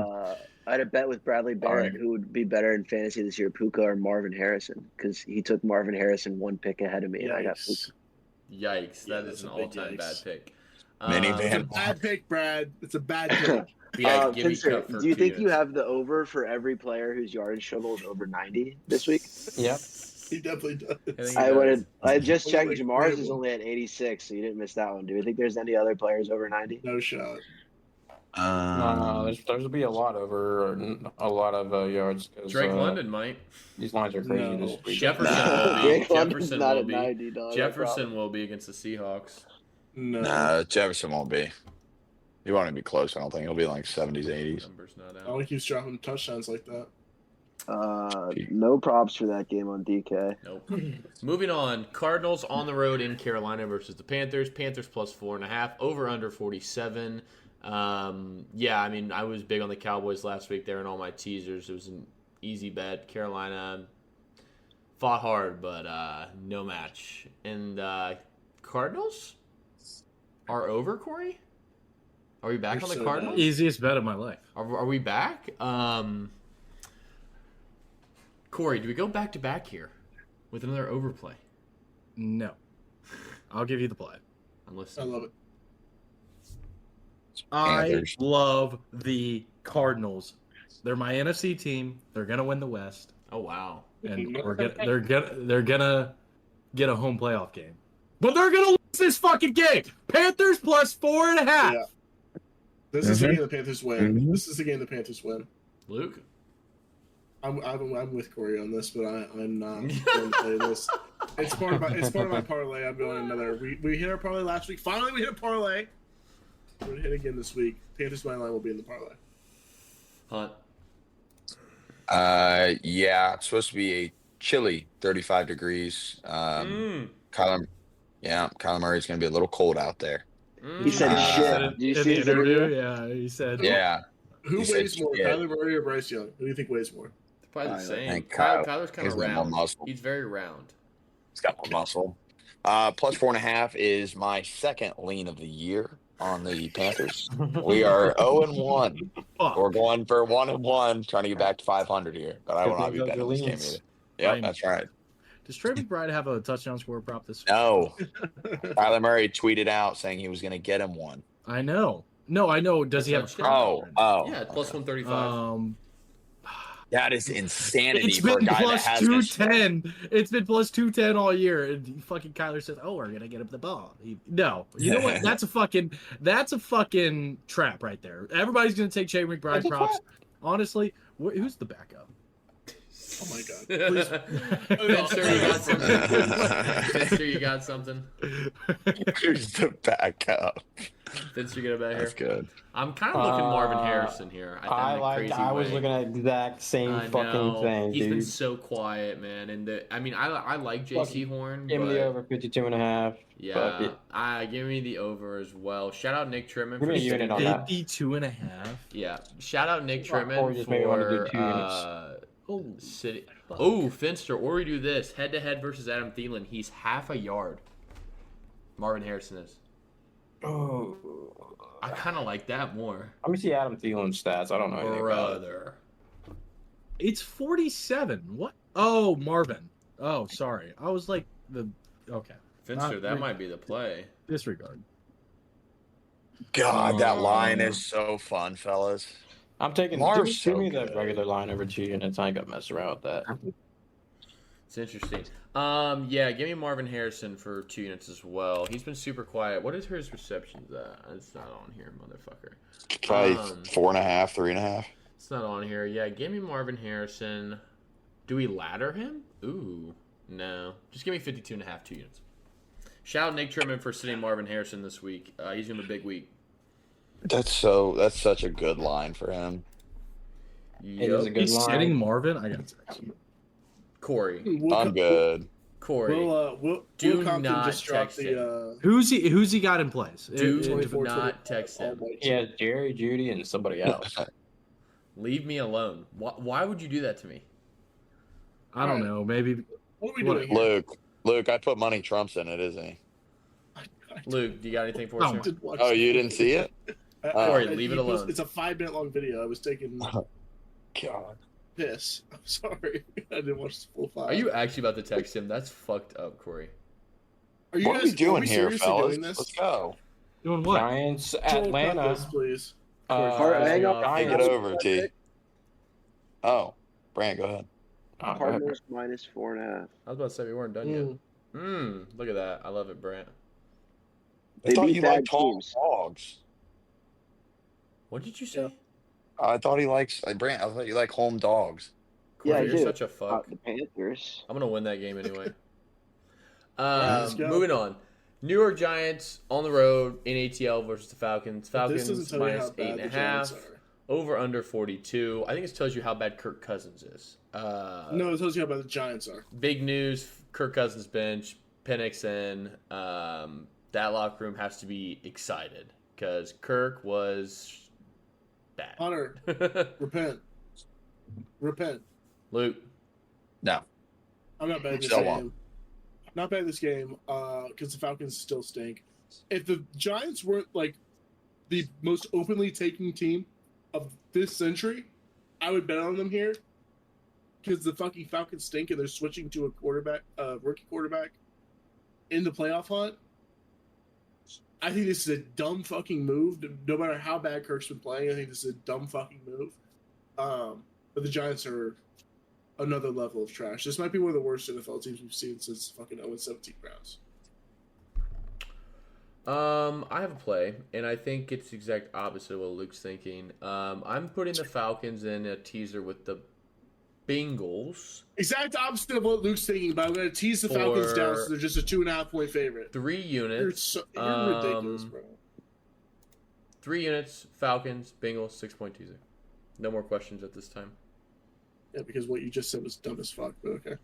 I had a bet with Bradley Barrett Sorry. who would be better in fantasy this year, Puka or Marvin Harrison, because he took Marvin Harrison 1 pick ahead of me, and I got Puka. Yikes. Yeah, That that's is an a big all-time yikes. bad pick. Minivan. It's a bad pick, Brad. It's a bad pick. Yeah, give me Pincer, Cup for do you 2 think you units. have the over for every player whose yardage total is over 90 this week? Yep. He definitely does. I think he I does. would. I just checked. Wait, Jamar's wait, is wait. only at 86, so you didn't miss that one. Do you think there's any other players over 90? No shot. There's be a lot over a lot of yards. 'Cause, Drake London might. These lines are crazy No. this week. Jefferson Nah. will be. Drake London's Jefferson not will at be. 90, dog. Jefferson will be against the Seahawks. No. Nah, Jefferson won't be. He won't even be close. I don't think he'll be like 70s, 80s. Numbers not I want out. to keep dropping touchdowns like that. No props for that game on DK. Nope. Moving on. Cardinals on the road in Carolina versus the Panthers. Panthers plus 4.5. Over under 47. Yeah, I mean, I was big on the Cowboys last week. They're in all my teasers. It was an easy bet. Carolina fought hard, but no match. And Cardinals are over, Corey? Are we back They're on the so Cardinals? Easiest bet of my life. Are we back? Corey, do we go back to back here with another overplay? No. I'll give you the play. I'm I listening. love it. I Panthers. love the Cardinals. They're my NFC team. They're gonna win the West, Oh wow. and they're gonna get a home playoff game. But they're gonna lose this fucking game. Panthers plus 4.5. Yeah. This is the Mhm. game the Panthers win. Mhm. This is the game the Panthers win. Luke? I'm with Corey on this, but I'm not going to play this. It's part of my parlay. I'm going another. We hit our parlay last week. Finally, we hit a parlay. We're gonna hit again this week. Panthers money line will be in the parlay. Hunt. Yeah, it's supposed to be a chilly 35 degrees. Kyler Murray's going to be a little cold out there. He said Uh, shit. Did you in see the his interview? interview? Yeah, he said. Yeah. Who He said weighs more, shit. Kyler Murray or Bryce Young? Who do you think weighs more? Probably the I same. think Kyler's kind he's of got more round. muscle. He's very round. He's got more muscle. Plus 4.5 is my second lean of the year on the Panthers. We are 0-1. Fuck. We're going for 1-1, trying to get back to 500 here. But I will not be Good thing betting those this are game leans. either. Yep, Fine. that's right. Does Trey McBride have a touchdown score prop this week? No. Kyler Murray tweeted out saying he was going to get him one. I know. No, I know. Does he have a Touchdown. prop? Yeah, plus okay. 135. That is insanity It's for a been guy plus that has this. 210. It's been plus 210 all year. And fucking Kyler says, "Oh, we're gonna get him the ball." No, you know what? That's a fucking trap right there. Everybody's gonna take Trey McBride props. Honestly, who's the backup? Oh my god! Finster, you got something? Finster, you got something? Who's the backup? Finster, you got a bet That's here? good. I'm kind of looking Marvin Harrison here. I was way. looking at the exact same I fucking know. thing, He's been dude. so quiet, man. And I like JC Horn. Give me but the over 52.5. Yeah, give me the over as well. Shout out Nick Trimman Give for me a unit on that. 52.5. Yeah, shout out Nick Or Trimman just maybe wanna do for 2 units. Oh, City. Oh, Finster. Or we do this head to head versus Adam Thielen. He's half a yard. Marvin Harrison is. Oh, I kind of like that more. Let me see Adam Thielen's stats. I don't know anything about it. Brother. It's 47. What? Oh, Marvin. Oh, sorry. I was like okay. Finster, Not that might be the play. Disregard. God, that line is so fun, fellas. I'm taking. Marv's Give so me that good. regular line over 2 units. I ain't gonna mess around with that. It's interesting. Yeah, give me Marvin Harrison for 2 units as well. He's been super quiet. What is his receptions at? It's not on here, motherfucker. Probably 4.5, 3.5. It's not on here. Yeah, give me Marvin Harrison. Do we ladder him? Ooh, no. Just give me 52.5, 2 units. Shout out Nick Truman for sitting Marvin Harrison this week. He's gonna have a big week. That's such a good line for him. It is a good He's line. sitting Marvin. I got text. Corey. I'm good. Corey. Will do Compton not just dropped text the Who's he got in place? Do 24, not text him. He has Jerry, Judy, and somebody else. Leave me alone. Why would you do that to me? I don't know. Maybe What are we doing here? Luke, I put money Trump's in it, isn't he? Luke, do you got anything for us? Oh, here? Didn't watch Oh, the you video. didn't see it? Corey, I- leave he it alone. It's a 5-minute long video. I was taking God. piss. I'm sorry. I didn't watch the full 5. Are you actually about to text him? That's fucked up, Corey. Are you What are guys we doing we here, seriously fellas? doing this? Let's go. doing what? Giants, Joel, cut Atlanta. this, please. Hang up. Hey, Giants. get over, T. Oh, Brant, go ahead. Oh, go ahead. Cardinals minus 4.5. I was about to say we weren't done yet. Look at that. I love it, Brant. I They thought beat you bad liked tall teams. dogs. What did you say? I thought he likes Brant. I thought you like home dogs. Corey, Yeah, I you're do. such a fuck. The Panthers. I'm gonna win that game anyway. Let's go. Moving on. New York Giants on the road in ATL versus the Falcons. This Falcons doesn't tell you how minus bad the Giants 8.5. are. Over under 42. I think it tells you how bad Kirk Cousins is. No, it tells you how bad the Giants are. Big news: Kirk Cousins bench, Penix in. That locker room has to be excited because Kirk was bad. Hunter, repent. Luke, No. I'm not betting this Still game. won't. Not betting this game because the Falcons still stink. If the Giants weren't like the most openly taking team of this century, I would bet on them here because the fucking Falcons stink and they're switching to a rookie quarterback in the playoff hunt. I think this is a dumb fucking move. No matter how bad Kirk's been playing, I think this is a dumb fucking move. But the Giants are another level of trash. This might be one of the worst NFL teams we've seen since fucking 0-17 Browns. I have a play, and I think it's the exact opposite of what Luke's thinking. I'm putting the Falcons in a teaser with the Bengals. Exact opposite of what Luke's thinking, but I'm going to tease the Falcons down so they're just a 2.5 point favorite. 3 units. You're ridiculous, bro. 3 units, Falcons, Bengals, 6-point teaser. No more questions at this time. Yeah, because what you just said was dumb as fuck, but okay.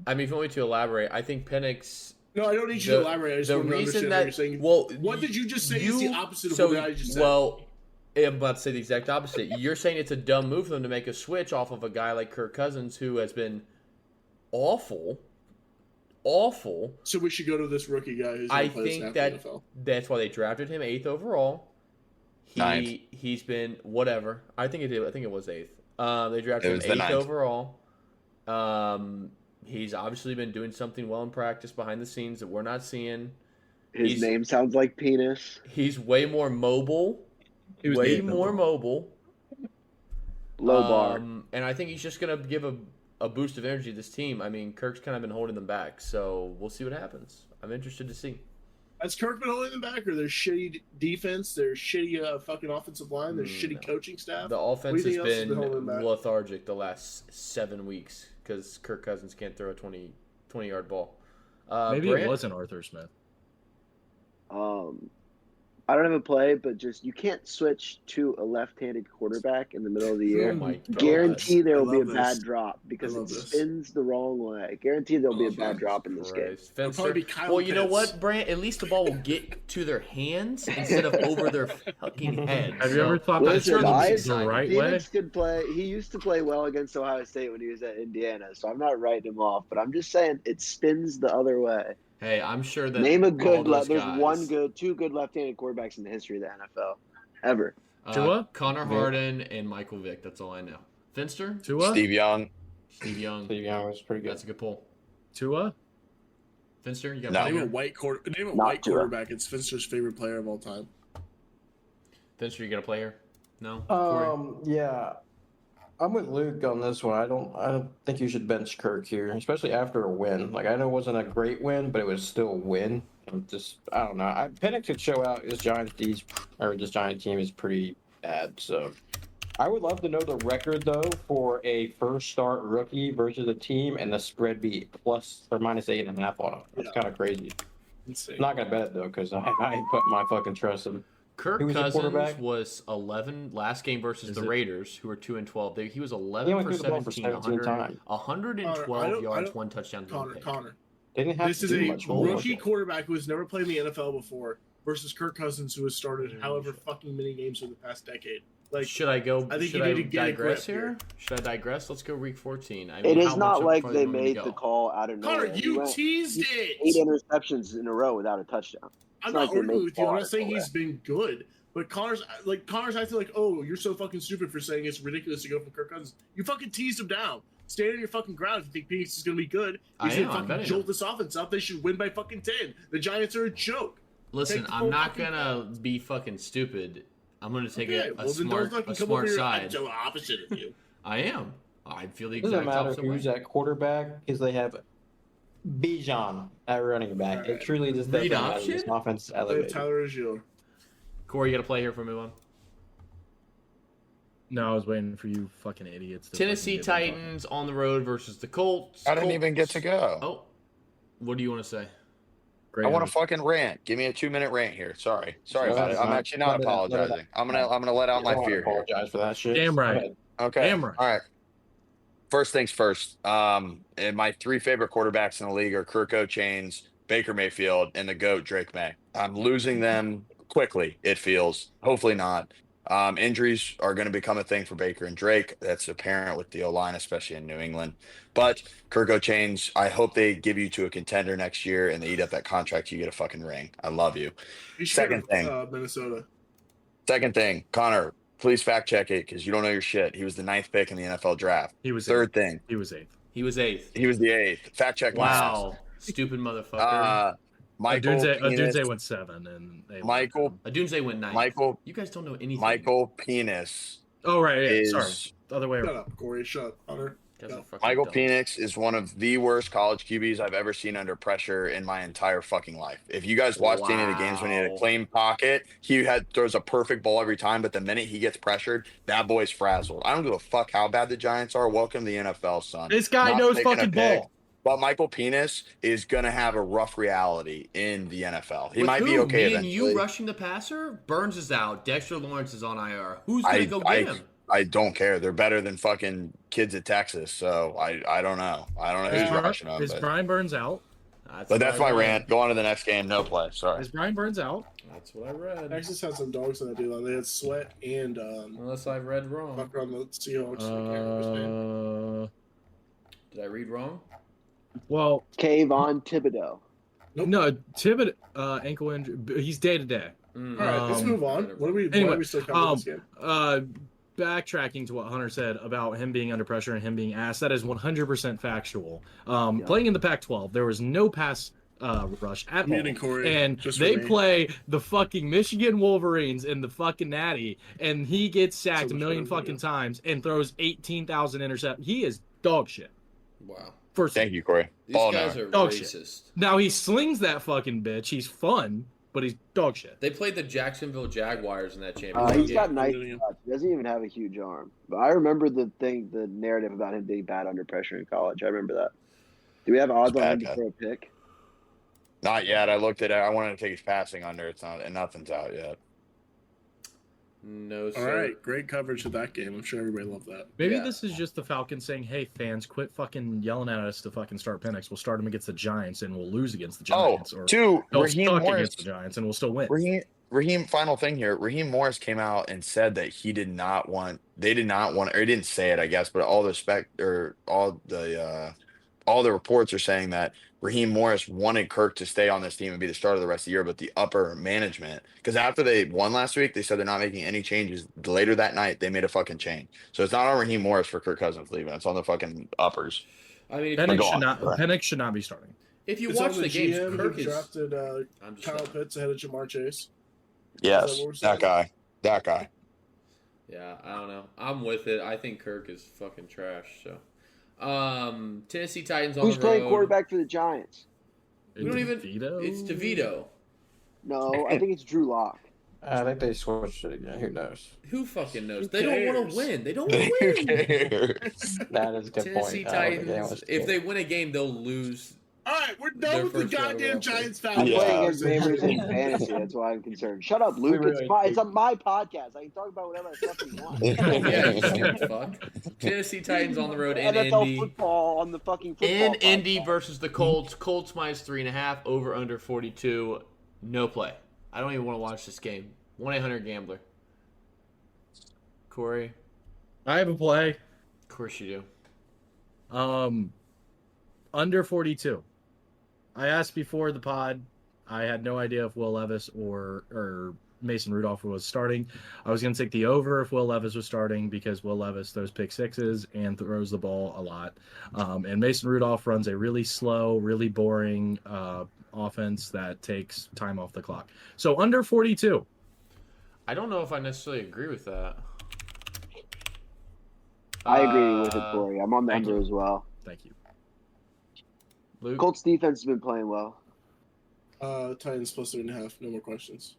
I mean, if you want me to elaborate, I think Penix. No, I don't need you to elaborate. I just want to understand what you're saying. Well, what did you just say is the opposite of so, what I just said? Well, I'm about to say the exact opposite. You're saying it's a dumb move for them to make a switch off of a guy like Kirk Cousins who has been awful. So we should go to this rookie guy who's I going to play think snap in the NFL. that's why they drafted him 8th overall. Ninth. He's been whatever. I think it was 8th. They drafted It was him the 8th ninth. overall. He's obviously been doing something well in practice behind the scenes that we're not seeing. His name sounds like penis. He's way more mobile. He was Way named more number mobile. Low bar. And I think he's just going to give a boost of energy to this team. I mean, Kirk's kind of been holding them back, so we'll see what happens. I'm interested to see. Has Kirk been holding them back, or their shitty defense, their shitty fucking offensive line, their shitty coaching staff? The offense What do has you think else has been been holding them back? lethargic the last 7 weeks because Kirk Cousins can't throw a 20-yard ball. Maybe Brant? it wasn't Arthur Smith. I don't have a play, but just you can't switch to a left-handed quarterback in the middle of the year. Oh my God. Guarantee there I will be a love bad this. drop because I it love this. spins the wrong way. Guarantee there'll be a bad drop in this game. Christ. It'll Fencer. probably be Kyle Well, you know Pitts. what, Brant? At least the ball will get to their hands instead of over their fucking heads. Have you ever thought that's Listen, the right way? Phoenix could play. He used to play well against Ohio State when he was at Indiana, so I'm not writing him off. But I'm just saying it spins the other way. Hey, I'm sure that Name a all good. those There's guys, two good left-handed quarterbacks in the history of the NFL, ever. Tua? Connor Vic. Harden and Michael Vick. That's all I know. Finster, Tua? Steve Young. Steve Young. Steve Young was pretty good. That's a good pull. Tua? Finster, you got No. a Name a player? white Not Tua. quarterback. It's Finster's favorite player of all time. Finster, you got a player? No. Corey? Yeah, I'm with Luke on this one. I don't think you should bench Kirk here, especially after a win. Like I know it wasn't a great win, but it was still a win. And just I don't know. Penix could show out this Giants team is pretty bad. So I would love to know the record though for a first start rookie versus a team, and the spread be plus or minus 8.5 on it. That's kind of crazy. Insane. I'm not gonna bet it though because I ain't put my fucking trust in. Kirk Who was the Cousins quarterback? was 11 last game versus Is the it? Raiders, who were 2-12. He was He 11 only for threw the ball for 17, 17 times. 112 Connor, I yards, don't- 1 touchdown. Connor. They didn't have This to is do a much. rookie quarterback who has never played in the NFL before versus Kirk Cousins, who has started however fucking many games for the past decade. Like, Should I go? I think should you I need to get a digress grip here? here. Should I digress? Let's go week 14. I It mean, is how not much like further they do you want me made to the go? call out of nowhere. Connor, He you went teased 8 it. interceptions in a row without a touchdown. I'm It's not like they arguing made with you. I'm the not call saying out of he's been good, but Connor's acting like, oh, you're so fucking stupid for saying it's ridiculous to go from Kirk Cousins. You fucking teased him down. Stand on your fucking ground if you think Phoenix is gonna be good. I He's am, gonna I'm fucking betting jolt him. this offense up. They should win by fucking 10. The Giants are a joke. Listen, Take the I'm full not fucking gonna be fucking stupid. I'm gonna take Okay, a well, then smart, don't fucking a come over smart here. side. I'm the opposite of you. I am. I feel the It doesn't exact matter opposite who's way. at quarterback because they have Bijan at running back. It truly just doesn't Read matter. option? This offense is They have elevated. Tyler Agile. Corey, you got to play here for me, one. No, I was waiting for you fucking idiots. To Tennessee fucking get them Titans on the road versus the Colts. I didn't Colts- even get to go. Oh, what do you want to say? talking. Great. I want to fucking rant. Give me a 2-minute rant here. Sorry Go about it. ahead, I'm son. actually not Let it out, let it out. apologizing. I'm gonna let out You my don't fear here. apologize for that shit. Damn right. Go ahead. Okay. Damn right. All right. First things first. And my 3 favorite quarterbacks in the league are Kirko Chains, Baker Mayfield, and the GOAT Drake May. I'm losing them quickly, it feels. Hopefully not. Injuries are going to become a thing for Baker and Drake. That's apparent with the O-line, especially in New England. But Kirko Chains, I hope they give you to a contender next year and they eat up that contract. You get a fucking ring. I love you. You should Second go to, thing. Minnesota. Second thing, Connor, please fact check it because you don't know your shit. He was the 9th pick in the NFL draft. He was Third eighth. thing, He was 8th. He was 8th. he was the 8th. Fact check my ass. Wow. Stupid motherfucker. Michael Adunze Penis. went 7, and they Michael Adunze went 9th. Michael You guys don't know anything. Michael Penis Oh right, yeah. is Sorry, the other way Shut around. up, Corey. Shut up, Connor. You guys are fucking Michael dumb. Penix is one of the worst college QBs I've ever seen under pressure in my entire fucking life. If you guys watched any of the games when he had a Wow. clean pocket, he throws a perfect ball every time. But the minute he gets pressured, that boy's frazzled. I don't give a fuck how bad the Giants are. Welcome to the NFL, son. This guy Not knows taking a fucking pick. ball. But Michael Penis is gonna have a rough reality in the NFL. He With might who? be okay Me and eventually. you rushing the passer? Burns is out. Dexter Lawrence is on IR. Who's going to go get him? I don't care. They're better than fucking kids at Texas. So I don't know. I don't know who's rushing them. Is But Brian Burns out? that's what my I read. rant. Go on to the next game. No play. Sorry. Is Brian Burns out? That's what I read. Texas had some dogs in that deal. They had Sweat and Unless I read wrong. fucker on the Seahawks. I can't remember his name. Did I read wrong? Well, Kayvon Thibodeau. Nope. no, Tibbet ankle injury. He's day to day. Mm. All right, let's Um, move on. Why anyway, are we still covering this game? Backtracking to what Hunter said about him being under pressure and him being asked, that is 100% factual. Playing in the Pac-12, there was no pass rush at all, Muting Corey, and just for they me. play the fucking Michigan Wolverines in the fucking Natty, and he gets sacked So a much million better than fucking you. times and throws 18,000 interceptions. He is dog shit. Wow. First, Thank you, Corey. These Ball guys now. are Dog shit. racist. now he slings that fucking bitch. He's fun, but he's dog shit. They played the Jacksonville Jaguars in that championship He's game. got nice Million. shots. He doesn't even have a huge arm. But I remember the narrative about him being bad under pressure in college. I remember that. Do we have odds on him to bad. throw a pick? Not yet. I looked at it. I wanted to take his passing under. It's not, and nothing's out yet. No, All sir. right, great coverage of that game. I'm sure everybody loved that. Maybe Yeah. this is just the Falcons saying, "Hey, fans, quit fucking yelling at us to fucking start Penix. We'll start him against the Giants, and we'll lose against the Oh, Giants, or two. they'll Raheem suck Morris. against the Giants, and we'll still win." Raheem. Final thing here. Raheem Morris came out and said that he did not want. They did not want, or he didn't say it, I guess, but all the reports are saying that Raheem Morris wanted Kirk to stay on this team and be the starter the rest of the year, but the upper management, because after they won last week, they said they're not making any changes. Later that night, they made a fucking change. So it's not on Raheem Morris for Kirk Cousins leaving. It's on the fucking uppers. I mean, Penix should not be starting. if you It's watch on the games, GM Kirk who is. drafted I'm just Kyle saying. Pitts ahead of Jamar Chase. Yes, what we're saying? that guy. Yeah, I don't know. I'm with it. I think Kirk is fucking trash. So, Tennessee Titans on Who's the road. playing quarterback for the Giants? We don't even. DeVito? It's DeVito. No, I think it's Drew Lock. I think they switched it again. Who knows? Who fucking knows? Who They don't want cares? to win. They don't want Who to win. cares? That is a good Tennessee point. I don't think anyone Titans. was If they kidding. win a game, they'll lose. All right, we're Their done with the first round goddamn overall. Giants I'm Falcons. Yeah. playing against Neighbors in fantasy. That's why I'm concerned. Shut up, Luke. Really? It's on my podcast. I can talk about whatever I fucking want. Yeah, you stupid fuck. Tennessee Titans on the road in NFL Indy. football on the fucking football In podcast. Indy versus the Colts. Colts minus 3.5. Over under 42. No play. I don't even want to watch this game. 1-800-GAMBLER. Corey. I have a play. Of course you do. Under 42. I asked before the pod. I had no idea if Will Levis or Mason Rudolph was starting. I was going to take the over if Will Levis was starting because Will Levis throws pick sixes and throws the ball a lot. And Mason Rudolph runs a really slow, really boring offense that takes time off the clock. So under 42. I don't know if I necessarily agree with that. I agree with it, Corey. I'm on the Thank under you. as well. Thank you. Luke. Colts defense has been playing well. Titans plus 3.5. No more questions.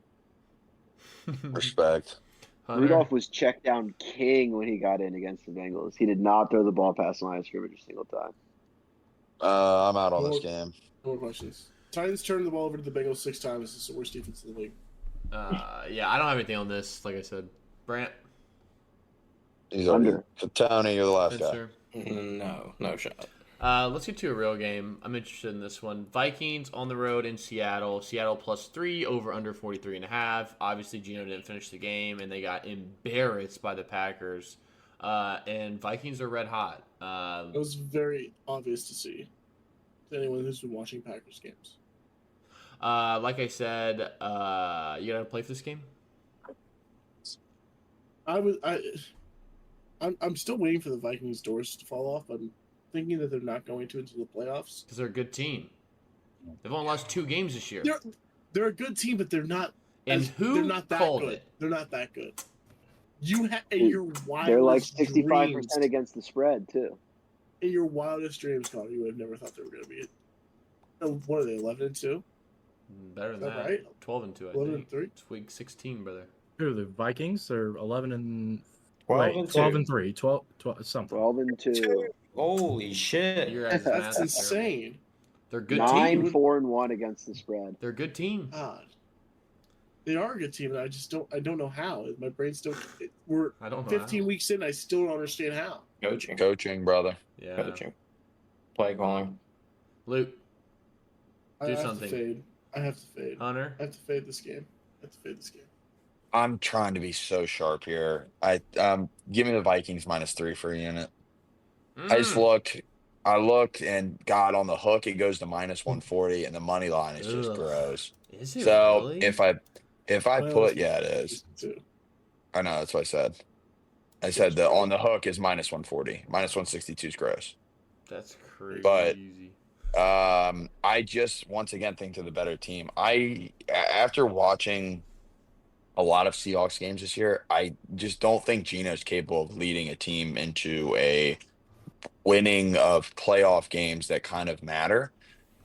Respect. Hunter. Rudolph was check down king when he got in against the Bengals. He did not throw the ball past the line of scrimmage a single time. I'm out on this game. No more questions. Titans turned the ball over to the Bengals 6 times. This is the worst defense in the league. Yeah, I don't have anything on this. Like I said, Brant. He's already, Under. Tony, you're the last guy. Spencer. No shot. Let's get to a real game. I'm interested in this one. Vikings on the road in Seattle. Seattle plus 3, over under 43.5. Obviously, Geno didn't finish the game, and they got embarrassed by the Packers. And Vikings are red hot. It was very obvious to see to anyone who's been watching Packers games. Like I said, you gotta play for this game. I'm still waiting for the Vikings' doors to fall off. I'm thinking that they're not going to until the playoffs. Because they're a good team. They've only lost 2 games this year. They're a good team, but they're not. And who they're not that called good. it? They're not that good. You in your wildest They're like dreams, 65% against the spread, too. in your wildest dreams, Connor, you would have never thought they were going to be. What are they? 11-2. Better than Is that that. right? 12-2, I 11-3? think. It's week 16, brother. Who, the Vikings? They're 11 and... 12 wait, and 12 2. and 3. 12 something. 12-2. Holy shit. Your guys' math That's is terrible. insane. They're a good team. 9-4-1 against the spread. They're a good team. God. They are a good team, and I don't know how. My brain still. We're I don't know 15 how. weeks in. I still don't understand how. Coaching, brother. Yeah. coaching, play calling. Luke, I Do have something. to fade. I have to fade. Hunter. I have to fade this game. I'm trying to be so sharp here. Give me the Vikings -3 for a unit. I just looked. I looked, and God, on the hook, it goes to -140, and the money line is just Ugh. gross. Is it So really? if I Well, put, yeah, it is. Too. I know that's what I said. I said the on the hook is -140, -162 is gross. That's crazy. But- I just once again think they're the better team. After watching a lot of Seahawks games this year, I just don't think Geno's capable of leading a team into a winning of playoff games that kind of matter.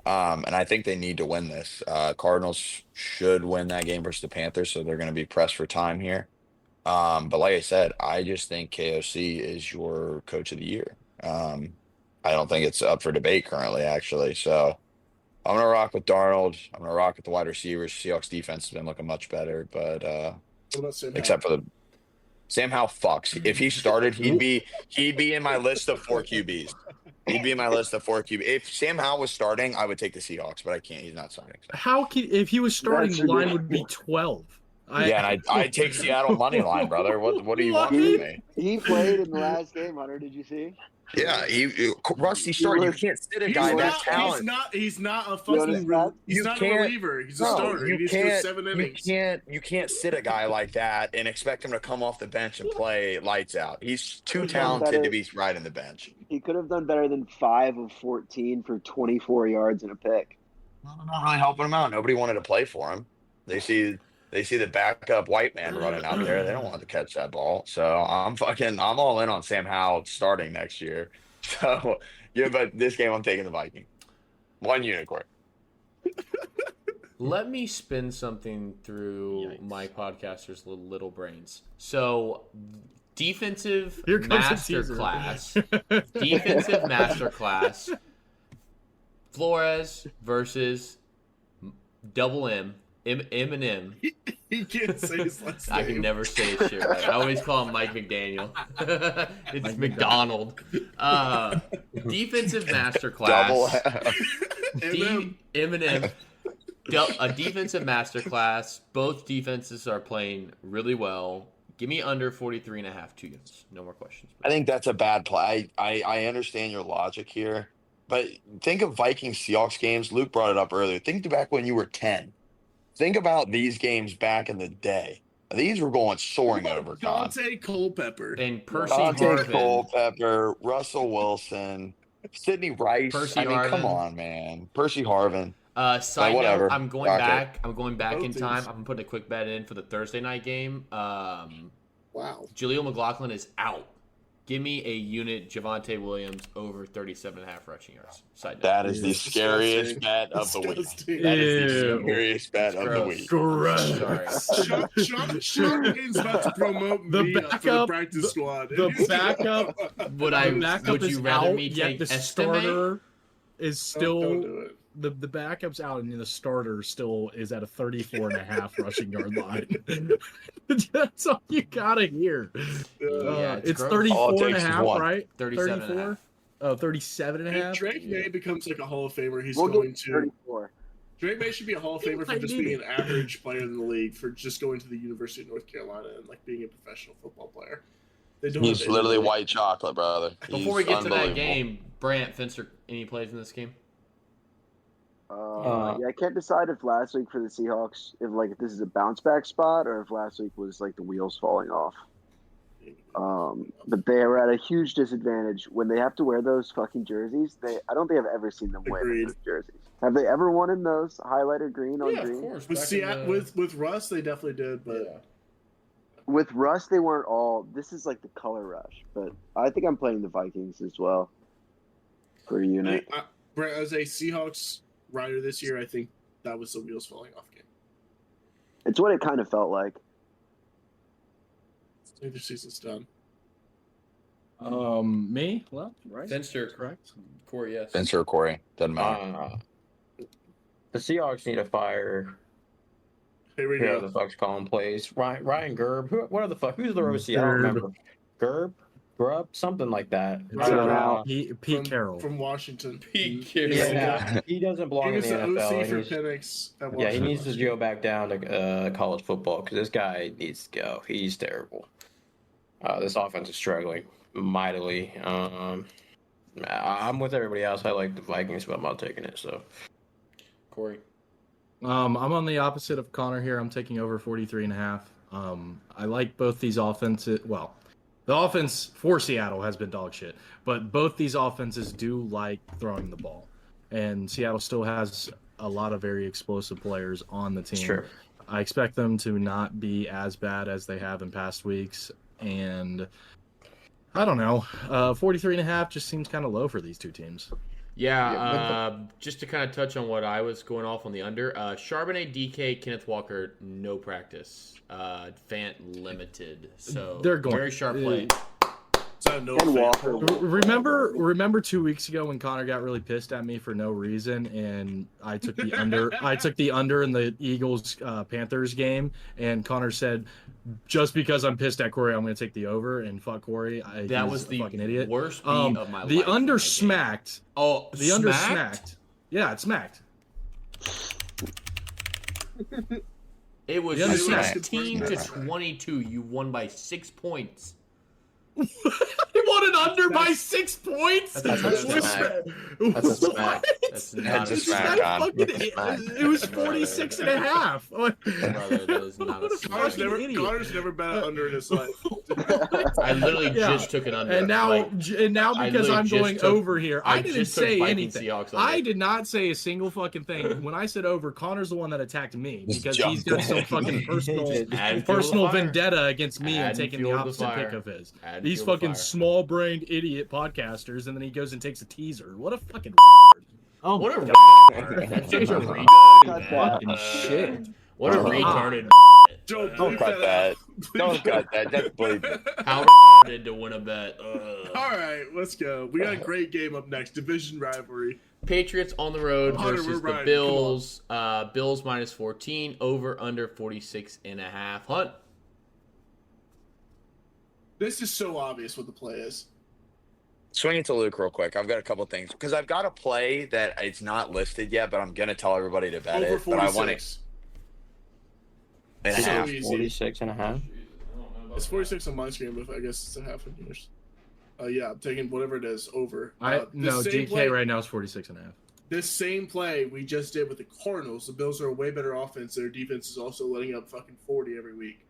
And I think they need to win this. Cardinals should win that game versus the Panthers, so they're going to be pressed for time here. But like I said, I just think KOC is your coach of the year. I don't think it's up for debate currently, actually. So I'm going to rock with Darnold. I'm going to rock with the wide receivers. Seahawks defense has been looking much better, but What about Sam except for the Sam Howell fucks. If he started, he'd be in my list of 4 QBs. He'd be in my list of 4 QBs. If Sam Howell was starting, I would take the Seahawks, but I can't. He's not starting. So. If he was starting, That's the line would be 12. Yeah, and I'd take Seattle money line, brother. What do you want from me? He played in the last game, Hunter. Did you see? Yeah, Rusty starter. You can't sit a guy that talent. He's not a notice fucking. that? He's not a reliever. He's a starter. He needs to go 7 innings. You can't sit a guy like that and expect him to come off the bench and play lights out. He's too talented to be riding the bench. He could have done better than 5 of 14 for 24 yards and a pick. I'm not really helping him out. Nobody wanted to play for him. They see the backup white man running out there. They don't want to catch that ball. So I'm all in on Sam Howell starting next year. So yeah, but this game I'm taking the Viking. 1 unicorn. Let me spin something through my podcaster's little brains. So, defensive masterclass. Defensive masterclass. Flores versus Double M. Eminem. He can't say his last name. I can never say his shit right. I always call him Mike McDaniel. It's Mike McDonald. Defensive masterclass. Eminem. A defensive masterclass. Both defenses are playing really well. Give me under 43.5 2 units. No more questions. I think that's a bad play. I understand your logic here, but think of Vikings Seahawks games. Luke brought it up earlier. Think back when you were 10. Think about these games back in the day. These were going soaring over. Dante Culpepper and Percy Harvin. Culpepper, Russell Wilson, Sidney Rice. Harvin. Come on, man. Percy Harvin. Side note, I'm going back. I'm going back Both in time. these. I'm putting a quick bet in for the Thursday night game. Wow. Jaleel McLaughlin is out. Give me a unit Javonte Williams over 37.5 rushing yards. Side note. That is the scariest bet of the week. That is the scariest bet of the week. Gross. Sorry. Sean is about to promote me up for the practice squad. The backup. Would you rather me yet take the Estime? starter is still Don't do it. the backup's out and the starter still is at a 34.5 rushing yard line. That's all you gotta hear. It's gross. 34.5, right? 37.5. Oh, 37.5. If Drake May becomes like a Hall of Famer, he's We'll going get to. 34. Drake May should be a Hall of Famer for just being an average player in the league, for just going to the University of North Carolina and like being a professional football player. They don't He's have literally anybody. white chocolate, brother. Before we get to that unbelievable. game, Brant, Finster, any plays in this game? Yeah, I can't decide if last week for the Seahawks, if this is a bounce back spot or if last week was like the wheels falling off. But they are at a huge disadvantage when they have to wear those fucking jerseys. I don't think I've ever seen them wear Agreed. those jerseys. Have they ever won in those highlighted green on Yeah, of green? course. With Russ, they definitely did, but With Russ, they weren't all. This is like the color rush, but I think I'm playing the Vikings as well for a unit. Brett, as a Seahawks rider this year, I think that was the wheels falling off game. It's what it kind of felt like. I think the season's done. Me? Well, right. Finster, Correct. Corey, yes. Vince or Corey. Doesn't matter. The Seahawks need to fire Here we whoever go. the fuck's calling plays. Ryan Gerb. What the fuck? Who's the OC? I don't remember. Gerb? Grubb? Something like that. Pete Carroll. From Washington. Pete Carroll. Yeah, he doesn't belong He in was the the NFL. OC for He's- Penix at Yeah, he Washington. needs to go back down to college football because this guy needs to go. He's terrible. This offense is struggling mightily. I'm with everybody else. I like the Vikings, but I'm not taking it. So Corey. I'm on the opposite of Connor here. I'm taking over 43.5. I like both these offenses. Well, the offense for Seattle has been dog shit, but both these offenses do like throwing the ball. And Seattle still has a lot of very explosive players on the team. Sure. I expect them to not be as bad as they have in past weeks. And I don't know. 43.5 just seems kind of low for these two teams. Yeah, just to kind of touch on what I was going off on the under. Charbonnet, DK, Kenneth Walker, no practice. Fant limited. So They're going very sharp play. So no Ken fan. Walker. Remember 2 weeks ago when Connor got really pissed at me for no reason, and I took the under. I took the under in the Eagles Panthers game, and Connor said, "Just because I'm pissed at Corey, I'm going to take the over." And fuck Corey, That he's was a the fucking idiot. worst beat of my life. The in under that game. smacked. Oh, The under smacked. Yeah, it smacked. It was The under 16 to 22. You won by 6 points. He won it under by 6 points. That's a smack. That's a smack. That's not a smack. It was 46 and a half. Brother, that is not a smack. Connor's never bet under in his life. I literally just took it under. And now because I'm going over here, I didn't say anything. I did not say a single fucking thing. When I said over, Connor's the one that attacked me because he's got some fucking personal vendetta against me and taking the opposite pick of his. These fucking small-brained idiot podcasters, and then he goes and takes a teaser. What a fucking oh, what a retard! That chick's a retard. fucking shit. What a retarded. Don't cut that. Don't cut that. Just believe it. How retarded to win a bet. All right, let's go. We got a great game up next. Division rivalry. Patriots on the road Hunter, versus the Bills. Bills minus 14. Over under 46.5. Hunt. This is so obvious what the play is. Swing it to Luke real quick. I've got a couple things because I've got a play that it's not listed yet, but I'm gonna tell everybody to bet Over it. But I want it 46. and a So half. easy. 46 and a half. It's 46 on my screen, but I guess it's a half of yours. Yeah, I'm taking whatever it is over. No, same DK play- right now is 46 and a half. This same play we just did with the Cardinals. The Bills are a way better offense. Their defense is also letting up fucking 40 every week.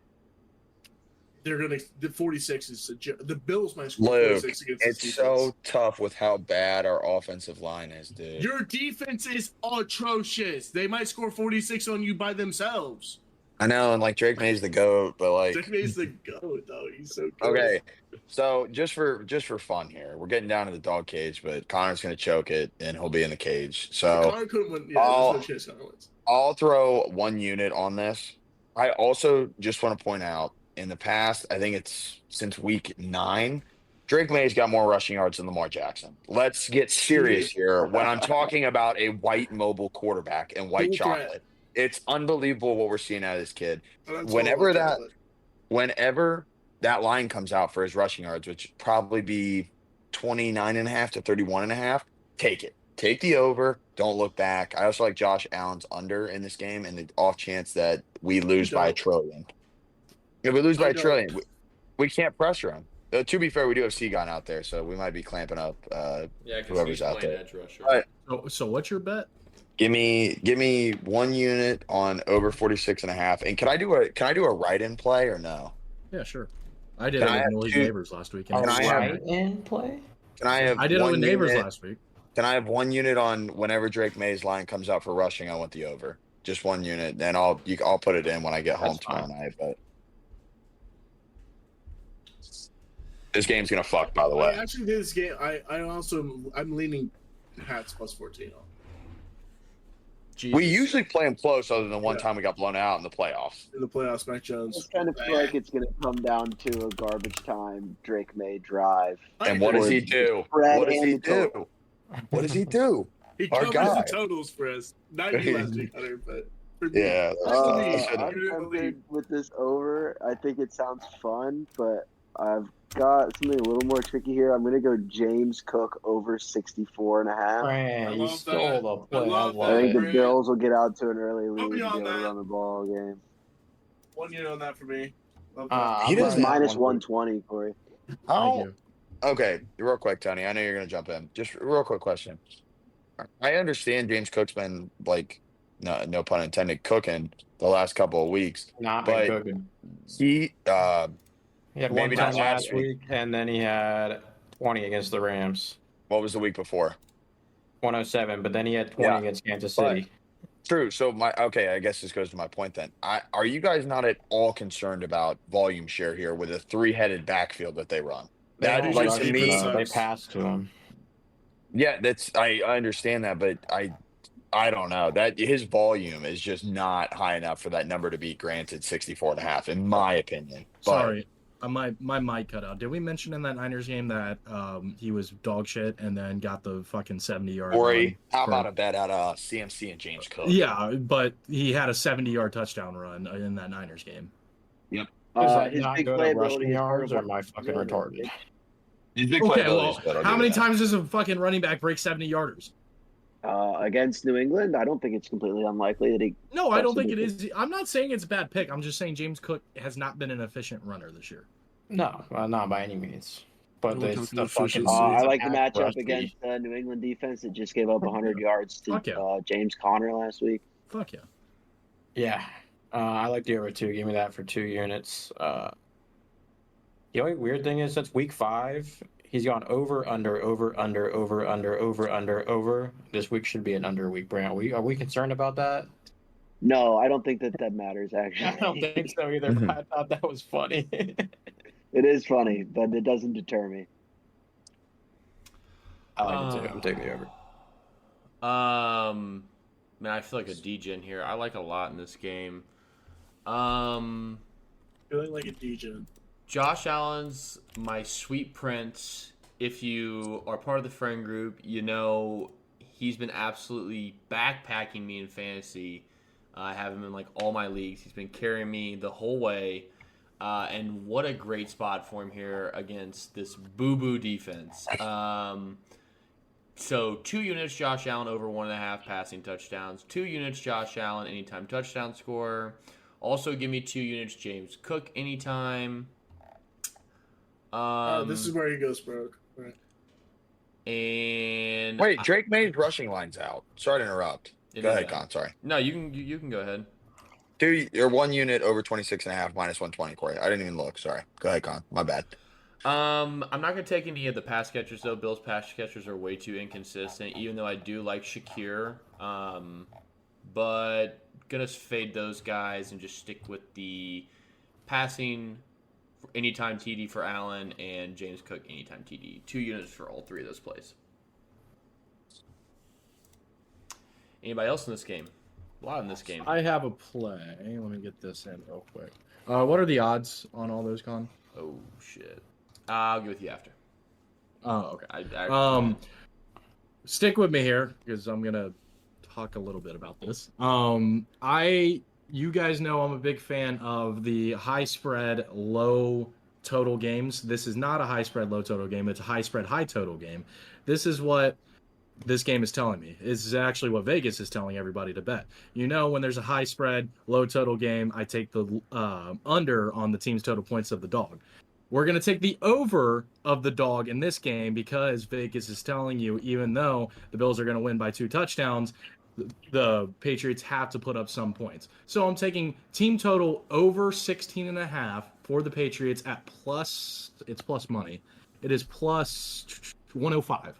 The 46 is the Bills might score Luke, 46 against it's this so defense. tough with how bad our offensive line is, dude. Your defense is atrocious. They might score 46 on you by themselves. I know, and like Drake May's the GOAT, but like Dick May's the GOAT, though. He's so good. okay. So just for fun here, we're getting down to the dog cage, but Connor's gonna choke it and he'll be in the cage. So Connor couldn't win. Yeah, there's no chance Connor wins. I'll throw 1 unit on this. I also just want to point out in the past, I think it's since week 9, Drake May's got more rushing yards than Lamar Jackson. Let's get serious here. When I'm talking about a white mobile quarterback and white Dual threat. chocolate, it's unbelievable what we're seeing out of this kid. That's Whenever all Whenever that line comes out for his rushing yards, which would probably be 29.5 to 31.5, take it. Take the over. Don't look back. I also like Josh Allen's under in this game and the off chance that we lose by a trillion. If we lose by a trillion, we can't pressure him. To be fair, we do have Seagon out there, so we might be clamping up whoever's out there. Right. So what's your bet? Give me 1 unit on over 46.5. And can I do a write-in play or no? Yeah, sure. I did it with Noise Neighbors last week. Can I have in play? Can I have? I did it with Neighbors last week. Can I have 1 unit on whenever Drake May's line comes out for rushing? I want the over. Just 1 unit, then I'll put it in when I get home tomorrow night. But this game's gonna fuck. By the way, actually, this game, I'm leaning Pats plus 14 on. Jesus. we usually play them close, other than one time we got blown out in the playoffs. In the playoffs, Mac Jones. I just kind of feel like it's going to come down to a garbage time Drake May drive. And what does he do? What does he do? What does he do? He Our covers guy. the totals for us. Not you last week, Hunter, but for me. Yeah. I'm tempted with this over. I think it sounds fun, but I've got something a little more tricky here. I'm going to go James Cook over 64.5. Man, you love stole that. the play. I love I think the Brand. Bills will get out to an early lead and be on able to that. run the ball game. 1 unit on that for me. Love that. He It's doesn't minus 120, Corey. How? Okay, real quick, Tony. I know you're gonna jump in. Just a real quick question. I understand James Cook's been like, no pun intended, cooking the last couple of weeks. Not but been cooking. He He had maybe one not time last last week, and then he had 20 against the Rams. what was the week before? 107, but then he had 20 Yeah. against Kansas But- City. True. So I guess this goes to my point then. Are you guys not at all concerned about volume share here with a 3-headed backfield that they run? That They like don't to rush, me, they pass to him. yeah, I understand that, but I don't know. That his volume is just not high enough for that number to be granted 64.5, in my opinion. But, Sorry, my mic cut out. Did we mention in that Niners game that he was dog shit and then got the fucking 70-yard? Corey, how about a bet out of CMC and James Cook? Yeah, but he had a 70-yard touchdown run in that Niners game. Is that His not big good at playability rushing is yards, or horrible. am I fucking retarded? His big Okay, playability well, is good, I'll how give many you that. times does a fucking running back break 70-yarders? Against New England, I don't think it's completely unlikely that he. No, I don't think it Absolutely. is. I'm not saying it's a bad pick. I'm just saying James Cook has not been an efficient runner this year. No, not by any means. But No it's the efficiency. fucking. I it's like the pass matchup rush against league. New England defense that just gave up 100 yards to Fuck yeah. James Conner last week. Fuck yeah. Yeah, I like the over 2. Give me that for 2 units. The only weird thing is that's week 5. He's gone over, under, over, under, over, under, over, under, over. This week should be an under week, Brant. Are we concerned about that? No, I don't think that matters, I actually. don't think so either, but I thought that was funny. It is funny, but it doesn't deter me. I like it too. I'm taking the over. Man, I feel like a degen here. I like a lot in this game. Feeling like a DJ. Josh Allen's my sweet prince. If you are part of the friend group, you know he's been absolutely backpacking me in fantasy. I have him in like all my leagues. He's been carrying me the whole way. And what a great spot for him here against this boo-boo defense. So 2 units Josh Allen over 1.5 passing touchdowns. 2 units Josh Allen anytime touchdown score. Also give me 2 units James Cook anytime. This is where he goes broke. Right. And Wait, Drake May's rushing line's out. Sorry to interrupt. It Go is ahead, out. Con. Sorry. No, you can go ahead. 1 unit over 26.5 minus 120, Corey. I didn't even look. Sorry. Go ahead, Con. My bad. I'm not gonna take any of the pass catchers though. Bill's pass catchers are way too inconsistent. Even though I do like Shakir, but gonna fade those guys and just stick with the passing anytime TD for Allen and James Cook anytime TD. 2 units for all 3 of those plays. Anybody else in this game? A lot in this game. I have a play. Let me get this in real quick. What are the odds on all those, Con? Oh shit! I'll get with you after. Oh, okay. I Stick with me here because I'm gonna talk a little bit about this. You guys know I'm a big fan of the high spread, low total games. This is not a high spread, low total game. It's a high spread, high total game. This is what this game is telling me. This is actually what Vegas is telling everybody to bet. You know, when there's a high spread, low total game, I take the under on the team's total points of the dog. We're going to take the over of the dog in this game because Vegas is telling you, even though the Bills are going to win by 2 touchdowns, the Patriots have to put up some points. So I'm taking team total over 16.5 for the Patriots at it's plus money. It is plus 105.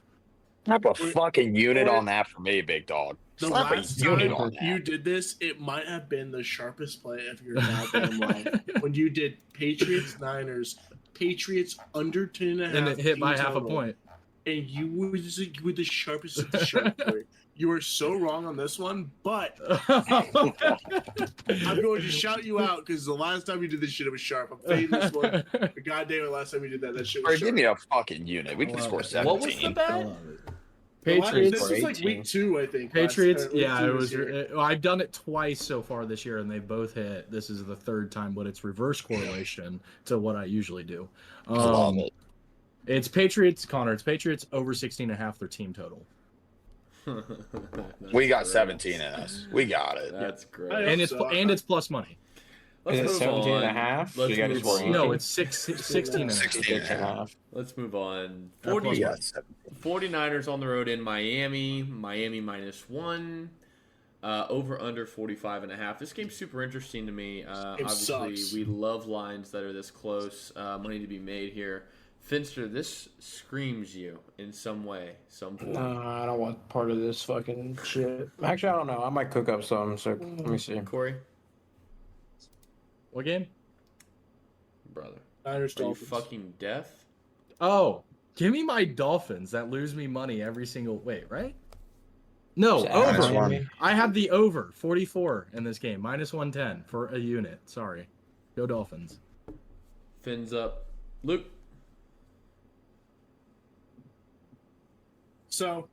Slap a fucking unit on that for me, big dog. The Slap a last unit time on that. you did this, it might have been the sharpest play of your goddamn life. When you did Patriots-Niners, Patriots under 10.5. And it hit by team half a total, point. And you were the sharpest of the sharp. Boy. You were so wrong on this one, but I'm going to shout you out because the last time you did this shit, it was sharp. I'm fading this one. But goddamn it, last time you did that shit was Or sharp. give me a fucking unit. We can score 17. What was the bet? Patriots. This was like week 2, I think. Patriots, week yeah, 2 it this was. year. I've done it twice so far this year, and they both hit. This is the 3rd time, but it's reverse correlation to what I usually do. Love it. It's Patriots, Connor. It's Patriots over 16.5 their team total, We got 17 in us. We got it. That's great. I and hope it's so. plus money. Is it move 17 and a on. half? So Let's you got to move score on. 18? No, it's 16 and a half. 16 and a half. Let's move on. Plus 40, money. 49ers on the road in Miami. Miami -1. Over under 45.5. This game's super interesting to me. Obviously, sucks. we love lines that are this close. Money to be made here. Finster, this screams you in some way, some form. No, I don't want part of this fucking shit. Actually, I don't know. I might cook up some, so let me see. Corey, What game? brother, Niners, are you Dolphins. fucking deaf? Oh, give me my Dolphins that lose me money every single. Wait, right? No, Minus over. one. I have the over 44 in this game, -110 for a unit. Sorry, go Dolphins. Fins up. Luke, So,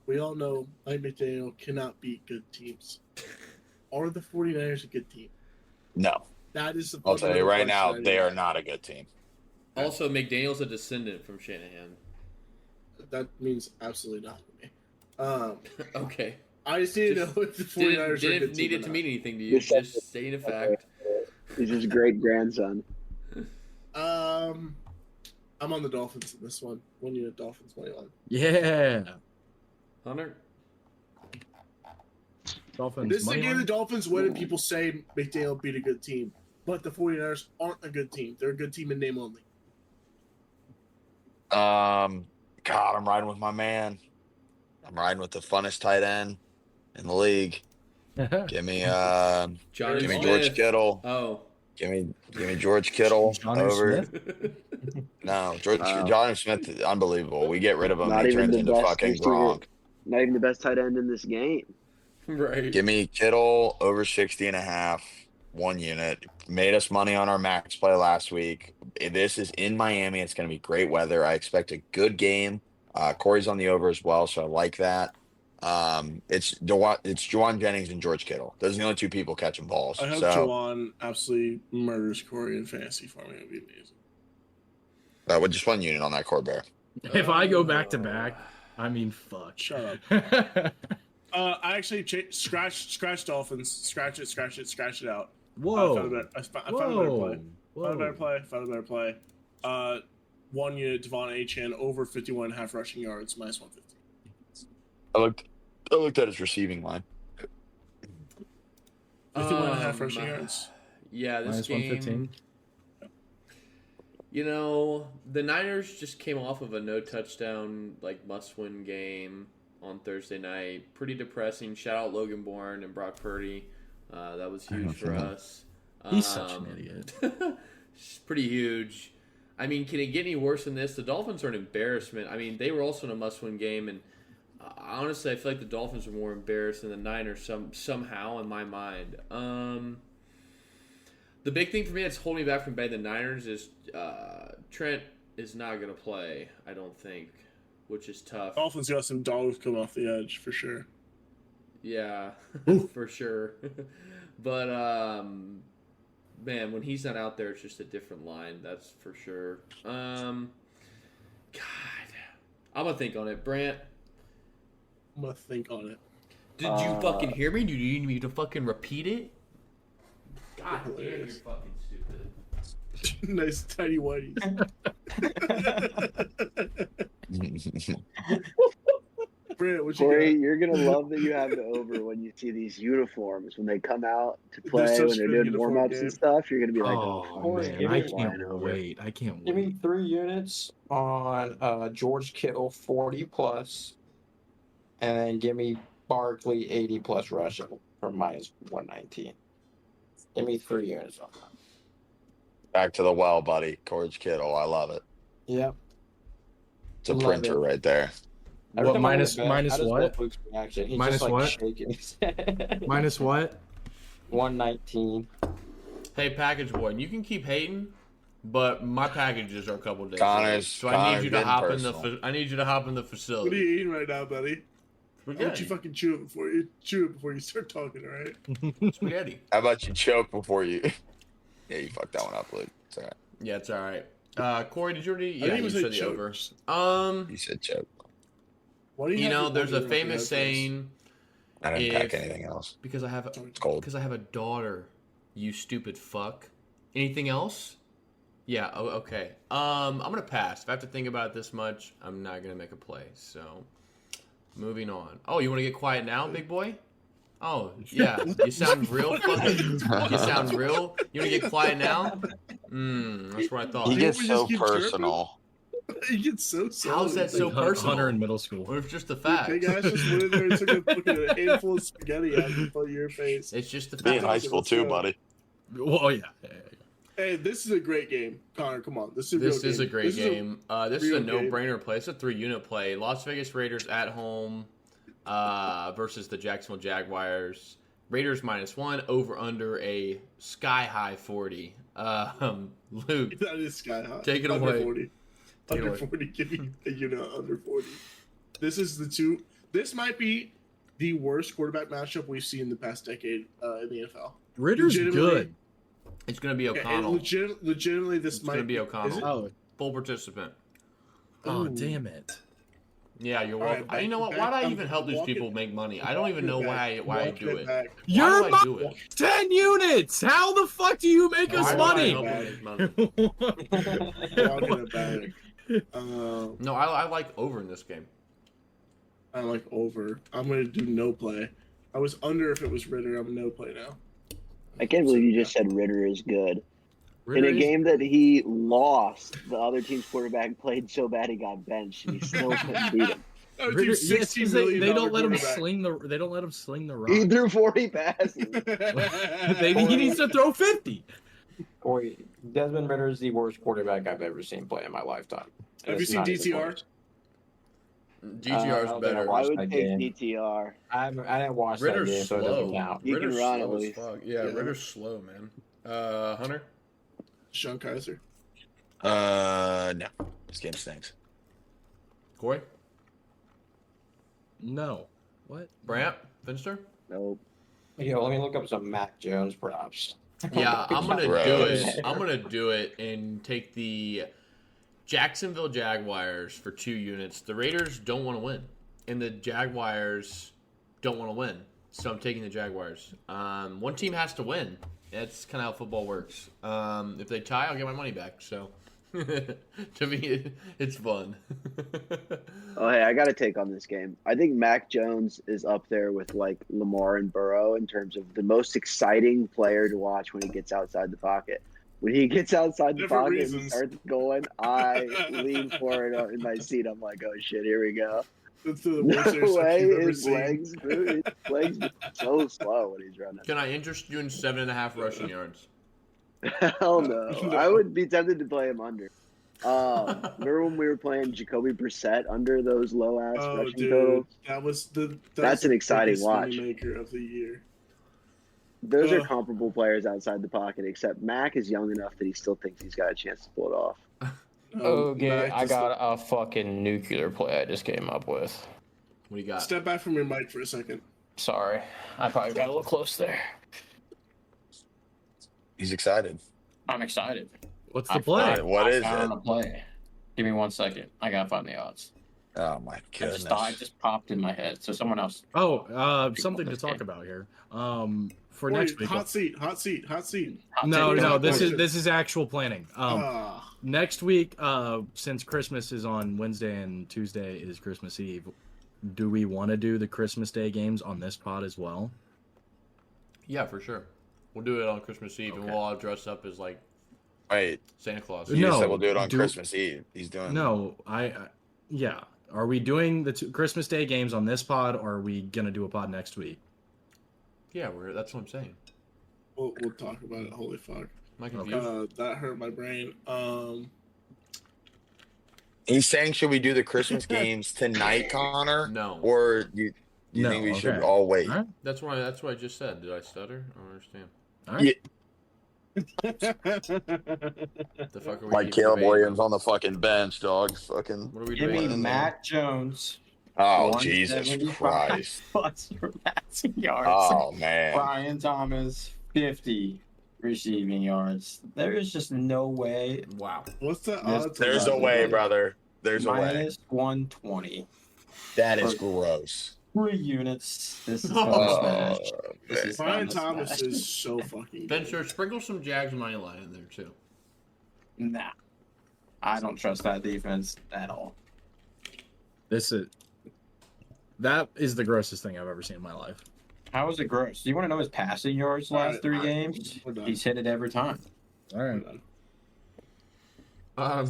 we all know Mike McDaniel cannot beat good teams. Are the 49ers a good team? No. That is the I'll tell you right now, question I they need. are not a good team. also McDaniel's a descendant from Shanahan. That means absolutely nothing to me. Okay. I just need to know if the 49ers are a Didn't good need team it to or mean anything to you. Just stating a fact. He's his great grandson. not. I'm on the Dolphins in this one. 1 unit Dolphins money line. Yeah. Hunter. Dolphins. This is a money game line? the Dolphins win and people say McDaniel beat a good team. But the 49ers aren't a good team. They're a good team in name only. God, I'm riding with my man. I'm riding with the funnest tight end in the league. Give me Johnny give me Smith. George Kittle. Oh. Give me George Kittle Johnny over. Smith? No, Wow. Johnny Smith is unbelievable. We get rid of him Not and he even turns the into best fucking receiver. Gronk. Not even the best tight end in this game. Right. Give me Kittle over 60.5, 1 unit. Made us money on our max play last week. This is in Miami. It's going to be great weather. I expect a good game. Corey's on the over as well, so I like that. It's Juwan Jennings and George Kittle. Those are the only two people catching balls. I hope So Jawan absolutely murders Corey in fantasy for me. It would be amazing. with just 1 unit on that core bear. If I go back to back, I mean, fuck. Shut up. I actually scratch Dolphins. Scratch it out. Whoa. I found a better play. 1 unit Devon Achane over 51.5 rushing yards, minus 150. I looked at his receiving line. 51.5 rushing yards. Yeah, this Minus game. 115. You know, the Niners just came off of a no touchdown, like must-win game on Thursday night. Pretty depressing. Shout out Logan Bourne and Brock Purdy. That was huge for us. He's such an idiot. It's pretty huge. I mean, can it get any worse than this? The Dolphins are an embarrassment. I mean, they were also in a must-win game, and honestly, I feel like the Dolphins are more embarrassed than the Niners somehow in my mind. The big thing for me that's holding me back from betting the Niners is Trent is not going to play, I don't think, which is tough. Dolphins got some dogs coming off the edge for sure. Yeah, for sure. But, man, when he's not out there, it's just a different line. That's for sure. God, I'm going to think on it. Brant? I'm going to think on it. Did you fucking hear me? Do you need me to fucking repeat it? God damn, you're fucking stupid. Nice tiny whiteys. Brant, what you Corey, got? you're gonna love that you have the over when you see these uniforms when they come out to play such when they're good doing uniform warm ups and game. stuff. You're gonna be like, Oh, man, man. I I can't wait. I can't Give me wait. 3 units on George Kittle 40 plus, and then give me Barkley 80 plus rushing for minus 119. Give me 3 units on that. Back to the well, buddy. George Kittle. I love it. Yep. It's a Love printer it. right there. Every What, time I minus- look back, minus I just what? love Luke's reaction. He's Minus just like what? shaking his head. Minus what? 119. Hey, package boy, you can keep hating, but my packages are a couple days Connor's- late. So I Connor's need you to getting hop personal. I need you to hop in the What are facility. you eating right now, buddy? Why don't you Spaghetti. fucking chew it before you start talking, all right? Spaghetti. How about you choke before you? Yeah, you fucked that one up, Luke. It's all right. Yeah, it's all right. Corey, did you already? I Yeah, think it you was said like the chokes. over. You said choke. Why do You have know, your there's a wonder off your famous headphones? saying. I didn't If- pack anything else. Because I have It's cold. because I have a daughter. You stupid fuck. Anything else? Yeah. Oh, okay. I'm gonna pass. If I have to think about it this much, I'm not gonna make a play. So, moving on. Oh, you want to get quiet now, big boy? Oh, yeah. You sound real fucking. You sound real. You want to get quiet now? That's what I thought. He You gets would so just keep chirping? personal. He gets so salty. How's that so Hunter personal? in middle school. Or it's just the Your fact. big ass just went in there and took a fucking handful of spaghetti out in front of your face. It's just the Be in fact. high school too, buddy. Well, yeah. Hey, this is a great game, Connor. Come on, this is a This real is a game. great game. This is a real game. no-brainer play. It's a 3-unit play. Las Vegas Raiders at home versus the Jacksonville Jaguars. Raiders -1 over under a sky-high 40. Luke, That is sky high. Take it Under away. 40. Take it Under away. 40. Give me a unit under 40. This is the two. This might be the worst quarterback matchup we've seen in the past decade in the NFL. Ritter's Legitimately- good. it's going to be And O'Connell. legitimately, this It's might going to be Is O'Connell. it? Oh, Full participant. oh, Ooh. damn it. Yeah, you're All welcome. right, You know what? back- Why do I I'm even help these walking- people make money? I don't even know why I do it. Back. Why You're do I do it? 10 units. How the fuck do you make us Why do I money? help them make money? Walking it back. No, I like over in this game. I like over. I'm gonna do no play. I was under if it was Ritter. I'm no play now. I can't believe you just said Ritter is good. Ritter In a is- game that he lost, the other team's quarterback played so bad he got benched, and he still couldn't beat him. I would Ritter, do yes, 16 'cause million they don't let him quarterback. sling the. They don't let him sling the rock. He threw 40 passes. He needs to throw 50. Boy, Desmond Ritter is the worst quarterback I've ever seen play in my lifetime. And Have you it's seen not even DTR? close. GTR is I better. watched I would that take game. DTR. I didn't watch Ritter's that game, so it slow. doesn't count. You can Ritter's run slow at as least. fuck. Yeah, Yeah. Ritter's slow, man. Hunter? Sean Kaiser. No. This game stinks. Corey? No. What? Brant? Finster? Nope. Yo, let me look up some Mac Jones props. Yeah, I'm gonna do Gross. it. I'm gonna do it and take the Jacksonville Jaguars for 2 units. The Raiders don't want to win, and the Jaguars don't want to win. So I'm taking the Jaguars. One team has to win. That's kind of how football works. If they tie, I'll get my money back. So to me, it's fun. Oh, hey, I got to take on this game. I think Mac Jones is up there with like Lamar and Burrow in terms of the most exciting player to watch when he gets outside the pocket. When he gets outside the Different pocket and reasons. starts going, I lean forward in my seat. I'm like, oh shit, here we go. That's the No worst interception way, you've ever his seen. legs move so slow when he's running. Can I interest you in 7.5 rushing yards? Hell no. No. I would be tempted to play him under. Remember when we were playing Jacoby Brissett under those low ass Oh, rushing dude, totals? that was That's an the exciting biggest watch. moneymaker of the year. Those are Ugh. comparable players outside the pocket, except Mac is young enough that he still thinks he's got a chance to pull it off. Okay, Mac, I just got a fucking nuclear play I just came up with. What do you got? step back from your mic for a second. Sorry. I probably got a little close there. He's excited. I'm excited. What's the play? What is I found it? a play. Give me 1 second. I gotta find the odds. Oh my I goodness. just popped in my head. So someone else. Oh, something to talk about here. For Wait, next week. hot seat. No, this Wait. is actual planning. Ah, Next week, since Christmas is on Wednesday and Tuesday is Christmas Eve, do we want to do the Christmas Day games on this pod as well? Yeah, for sure. We'll do it on Christmas Eve, and Okay. we'll all dress up as like Wait, Santa Claus. you just No, said we'll do it on do- Christmas Eve. He's doing No, yeah. Are we doing the Christmas Day games on this pod, or are we gonna do a pod next week? Yeah, that's what I'm saying. we'll talk about it. Holy fuck. Am I confused? That hurt my brain. He's saying, should we do the Christmas games tonight, Connor? No. Or you No, think we should okay. all wait? All right. That's what I just said. Did I stutter? I don't understand. All right. Yeah. The fuck are we Like keeping Caleb debating Williams on? on the fucking bench, dog. Fucking. What are we Give me debating? Matt Jones. Oh, Jesus 175 Christ. plus for passing yards. Oh, man. Brian Thomas, 50 receiving yards. There is just no way. Wow. What's the Yes, odds? There's of a that? way, brother. There's a way. Minus 120. That is gross. 3 units. This is Oh, gonna smash. This man. is Brian gonna Thomas smash. is so fucking Ben, good. sure, sprinkle some Jags money line in there too. Nah. I don't trust that defense at all. That is the grossest thing I've ever seen in my life. How is it gross? Do you want to know his passing yards last Alright, 3 alright, games? we're done. He's hit it every time. All right. Oh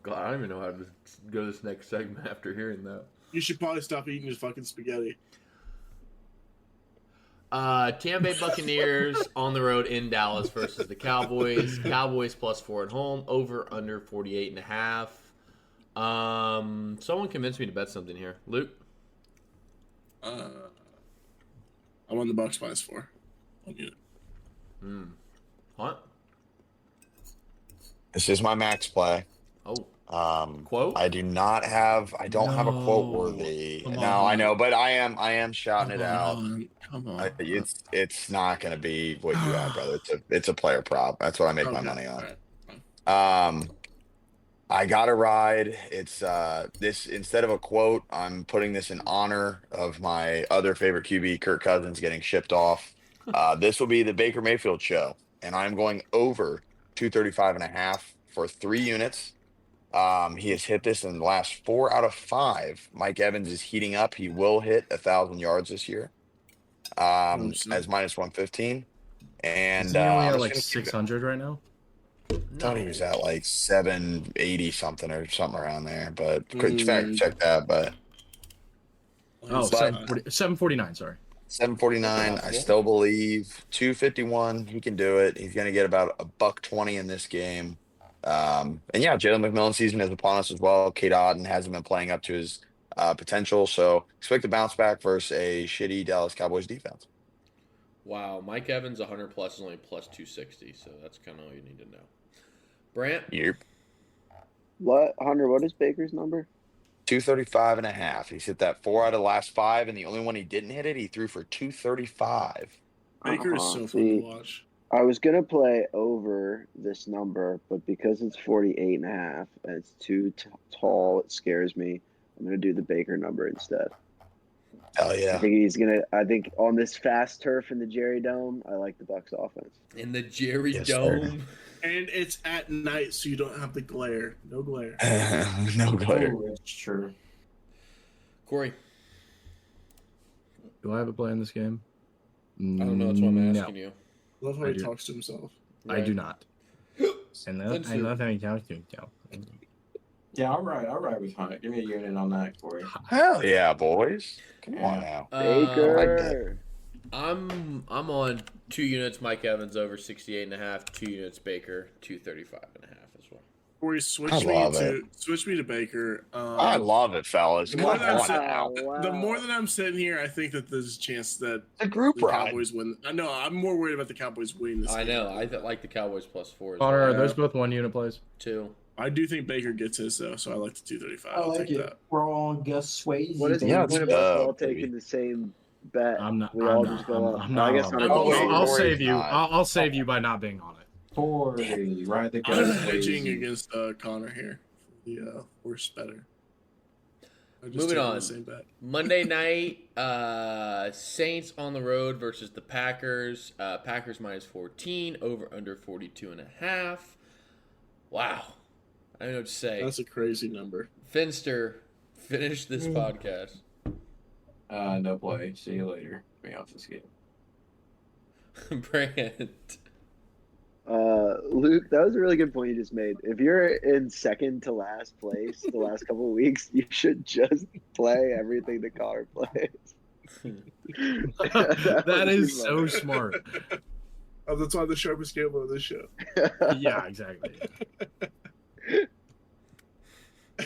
god, I don't even know how to go to this next segment after hearing that. You should probably stop eating your fucking spaghetti. Tampa Bay Buccaneers on the road in Dallas versus the Cowboys. Cowboys +4 at home. Over under 48.5. Someone convinced me to bet something here. Luke. I'm on the Bucks -4. I'll get it. What? This is my max play. Oh, Quote? I don't have a quote worthy. Come No, I on. know, but I am shouting it out. Come on. It's not gonna be what you have, brother. It's a player prop. That's what I make my Okay, money on. alright. I got a ride. It's this instead of a quote, I'm putting this in honor of my other favorite QB, Kirk Cousins, getting shipped off. This will be the Baker Mayfield show, and I'm going over 235.5 for 3 units. He has hit this in the last 4 out of 5. Mike Evans is heating up. He will hit 1,000 yards this year. As minus 115. And Is he only I'm at just like gonna keep it. 600 right now? Thought he was at like 780 something or something around there, but Mm. check that. But Oh, But- 749, sorry. 749, I still believe 251. He can do it. He's going to get about $120 in this game. And yeah, Jalen McMillan season is upon us as well. Kate Otten hasn't been playing up to his potential, so expect a bounce back versus a shitty Dallas Cowboys defense. Wow, Mike Evans 100 plus is only plus 260, so that's kind of all you need to know. Brant, Yep. What, Hunter? What is Baker's number? 235.5. He's hit that 4 out of the last 5, and the only one he didn't hit it, he threw for 235. Baker is so fun See, to watch. I was gonna play over this number, but because it's 48.5 and it's too tall, it scares me. I'm gonna do the Baker number instead. Hell I yeah. think he's gonna. I think on this fast turf in the Jerry Dome, I like the Bucks offense. in the Jerry Yes, Dome. And it's at night, so you don't have the glare. No glare. No glare. Oh, it's true. Corey, Do I have a play in this game? I don't know. That's what I'm No, asking you. Love how I he do. talks to himself. I do not. And Let's I do love how he talks to himself. Yeah, I'll ride with Hunt. Give me a unit on that, Corey. Hell yeah, boys. Come on Yeah. now. Baker. I'm on 2 units. Mike Evans over 68.5. 2 units. Baker 235.5 as well. Corey, I switch love me to Baker. I love it, fellas. Come More than I'm on saying- now. Wow. The more that I'm sitting here, I think that there's a chance that A group the ride. Cowboys win. I know. I'm more worried about the Cowboys winning this I game. know. I like the Cowboys plus 4 as Connor, well. are those both 1 unit plays? 2. I do think Baker gets his though, so I like the 235. I I'll like take it. that. We're all on Gus Swayze. What is Yeah, the it's point of us all baby. taking the same bet? I'm not. We I'm all not. just go up. I'm not. I guess on Hunter it. I'm Baker. I'll Corey's save you. not. I'll save you by not being on it. 40. Ride the I'm Gus hedging Swayze. against Connor here. The horse better. I just Moving taking on. The same bet. Monday night, Saints on the road versus the Packers. Packers minus 14, over under 42.5. Wow. I don't know what to say. That's a crazy number. Finster, finish this podcast. No play. See you later. Me off this game. Brant. Luke, that was a really good point you just made. If you're in second to last place the last couple of weeks, you should just play everything that Connor plays. That was is so smart. smart. Oh, that's why the sharpest gamble of this show. Yeah, exactly.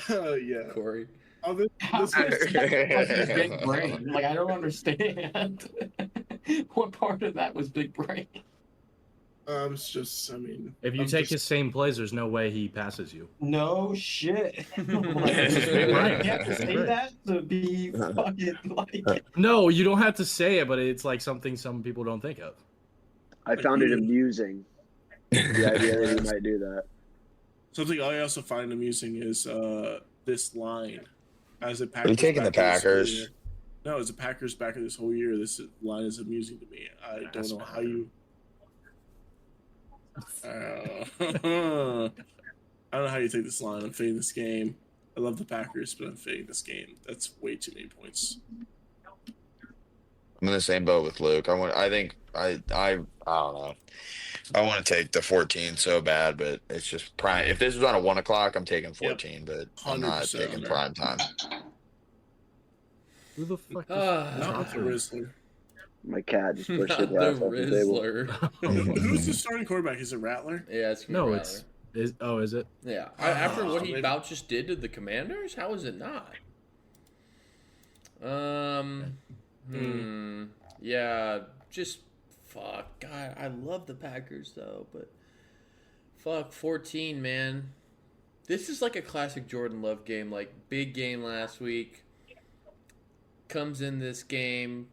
Yeah. Corey. Oh, this How's his big brain? Like, I don't understand. What part of that was big brain? it's just, I mean. If you I'm take just- his same plays, there's no way he passes you. No shit. Like, Right. you have to say that to be fucking like. No, you don't have to say it, but it's like something some people don't think of. I found it amusing. The idea that he might do that. Something I also find amusing is this line. As a Are Packers you taking the backer this whole Packers? year- No, as a Packers backer this whole year, this line is amusing to me. I don't know how you. I don't know how you take this line. I'm fading this game. I love the Packers, but I'm fading this game. That's way too many points. I'm in the same boat with Luke. I think I don't know. I want to take the 14 so bad, but it's just prime. If this was on a 1 o'clock, I'm taking 14, but I'm not 100% taking under. prime time. Who the fuck? Not the Rizzler. My cat just pushed Not his the ass off the table. Rizzler. Who's the starting quarterback? Is it Rattler? Yeah, it's No, Rattler. it's is it? Yeah. After what he maybe- about just did to the Commanders, how is it not? Yeah, just fuck. God, I love the Packers though, but fuck 14, man. This is like a classic Jordan Love game. Like big game last week. Comes in this game.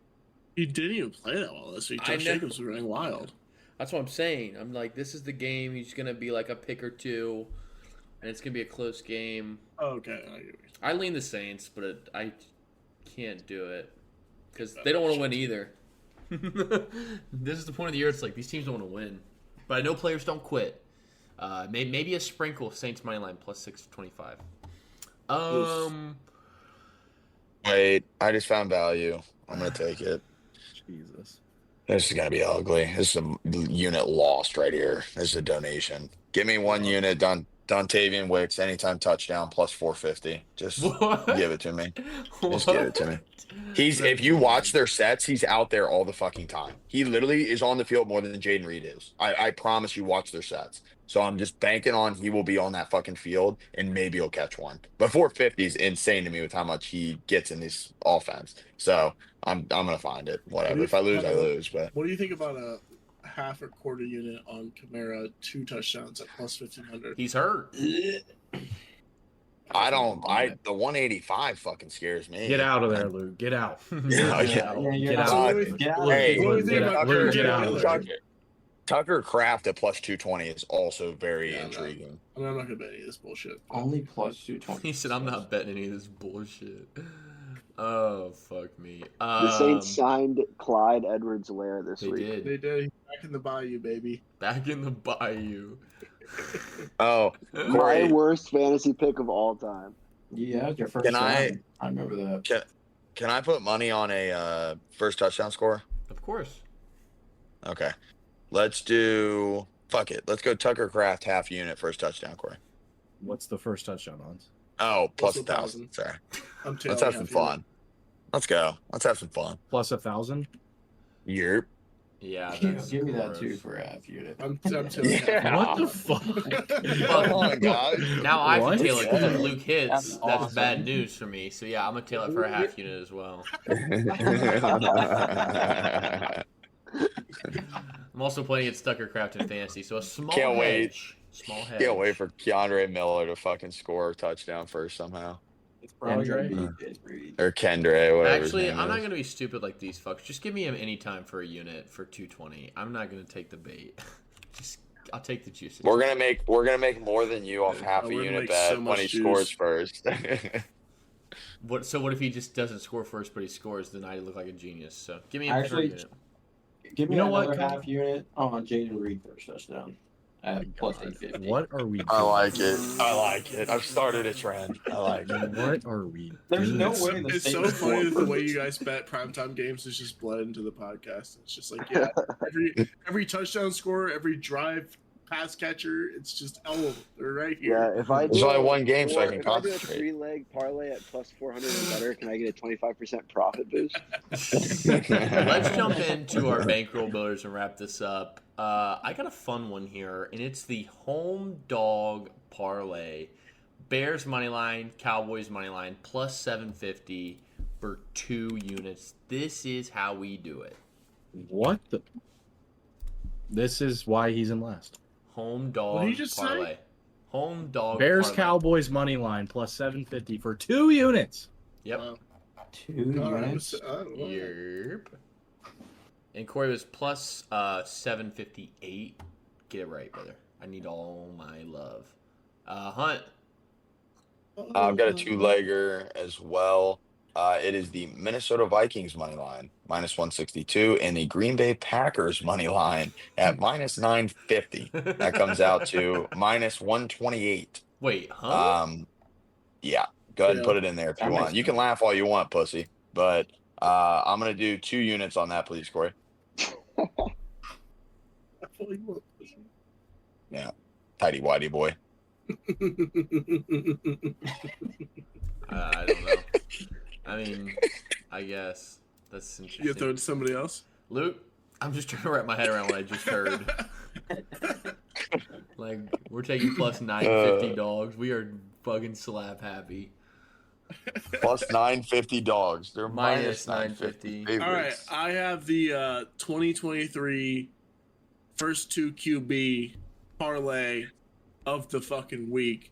He didn't even play that well this week. I Josh know. Jacobs was running wild. That's what I'm saying. I'm like, this is the game. He's gonna be like a pick or two. and it's gonna be a close game. Oh, okay. I get what I lean the Saints, but I can't do it because they don't want to win either. This is the point of the year. It's like these teams don't want to win, but I know players don't quit. Maybe a sprinkle Saints money line plus 625. Wait, I just found value. I'm gonna take it. Jesus. This is gonna be ugly. This is a unit lost right here. This is a donation. Give me one unit, Dontavian Wicks, anytime touchdown plus 450. Just What? give it to me. Just give it to me. If you watch their sets, he's out there all the fucking time. He literally is on the field more than Jaden Reed is. I promise you, watch their sets. So I'm just banking on he will be on that fucking field and maybe he'll catch one. But 450 is insane to me with how much he gets in this offense. So I'm gonna find it. Whatever. If I lose, I lose. But What do you think about a half or quarter unit on Kamara, 2 touchdowns at plus 1500? He's hurt. the 185 fucking scares me. Get out of there, Luke. Get out. Yeah, Get out. you're Get not- out. Hey, what do you think about Get out of there. Tucker Kraft at plus 220 is also very Yeah, intriguing. I'm not gonna bet any of this bullshit. Only plus 220. He said, "I'm not betting any of this bullshit." Oh fuck me. The Saints signed Clyde Edwards-Helaire this They week. did. They did. He's back in the bayou, baby. Back in the bayou. Oh, My Corey, worst fantasy pick of all time. Yeah, your first Can one. I remember that. can I put money on a first touchdown score? Of course. Okay. Let's do fuck it. Let's go Tucker Kraft half unit first touchdown, Corey. What's the first touchdown odds? Oh, plus Plus 1,000. 1,000. Sorry. I'm Let's have some fun. Let's go. Let's have some fun. Plus 1,000? Yerp. Yeah. Give me that gross. too for a half unit. I'm telling Yeah. What the fuck? Oh my god. Now I have What? to tail it because if Luke hits, That's that's awesome. bad news for me. So yeah, I'm gonna tail it for a half unit as well. I'm also playing it Tucker Kraft in fantasy, so a small Can't wait. hedge. Small hedge. Can't wait for Keandre Miller to fucking score a touchdown first somehow. It's probably Andre? going to be Reed. Or Kendre, whatever. Actually, his name I'm not is. gonna be stupid like these fucks. Just give me him anytime for a unit for 220. I'm not gonna take the bait. I'll take the juices. We're gonna make more than you off half a we're gonna unit make bet so when much he juice. scores first. What? So what if he just doesn't score first, but he scores? Then I look like a genius. So give me him for a Actually, unit. Give me You know what, another Kyle? half unit on Jaden Reed first touchdown at plus 850. What are we doing? I like it. I like it. I've started a trend. I like it. What are we There's doing? no way the It's so Saints funny that score the way first. you guys bet primetime games is just bled into the podcast. It's just like, yeah, every touchdown scorer, every drive pass catcher, it's just they're right here. Yeah, if I There's do only a one game, so I can if I do a concentrate. 3-leg parlay at plus 400 or better, can I get a 25% profit boost? Let's jump into our bankroll builders and wrap this up. I got a fun one here, and it's the home dog parlay. Bears money line, Cowboys money line, plus 750 for 2 units. This is how we do it. What the? This is why he's in last. Home dog What did you just say? parlay. Home dog Bears parlay. Cowboys money line plus 750 for 2 units. Yep. Wow. 2 God, units. I don't know. Yep. And Corey was plus 758. Get it right, brother. I need all my love. Hunt. I've got a 2-legger as well. It is the Minnesota Vikings money line, minus 162, and the Green Bay Packers money line at minus 950. That comes out to minus 128. Wait, huh? Yeah, go ahead and Yeah. put it in there if you That want. makes You can laugh all you want, pussy. But I'm gonna do 2 units on that, please, Corey. Tidy whitey boy. I don't know. I mean, I guess that's interesting. You throw it to somebody else? Luke, I'm just trying to wrap my head around what I just heard. Like, we're taking plus 950 dogs. We are fucking slap happy. Plus 950 dogs. They're Minus minus 950. 950. All right, I have the 2023 first 2 QB parlay of the fucking week.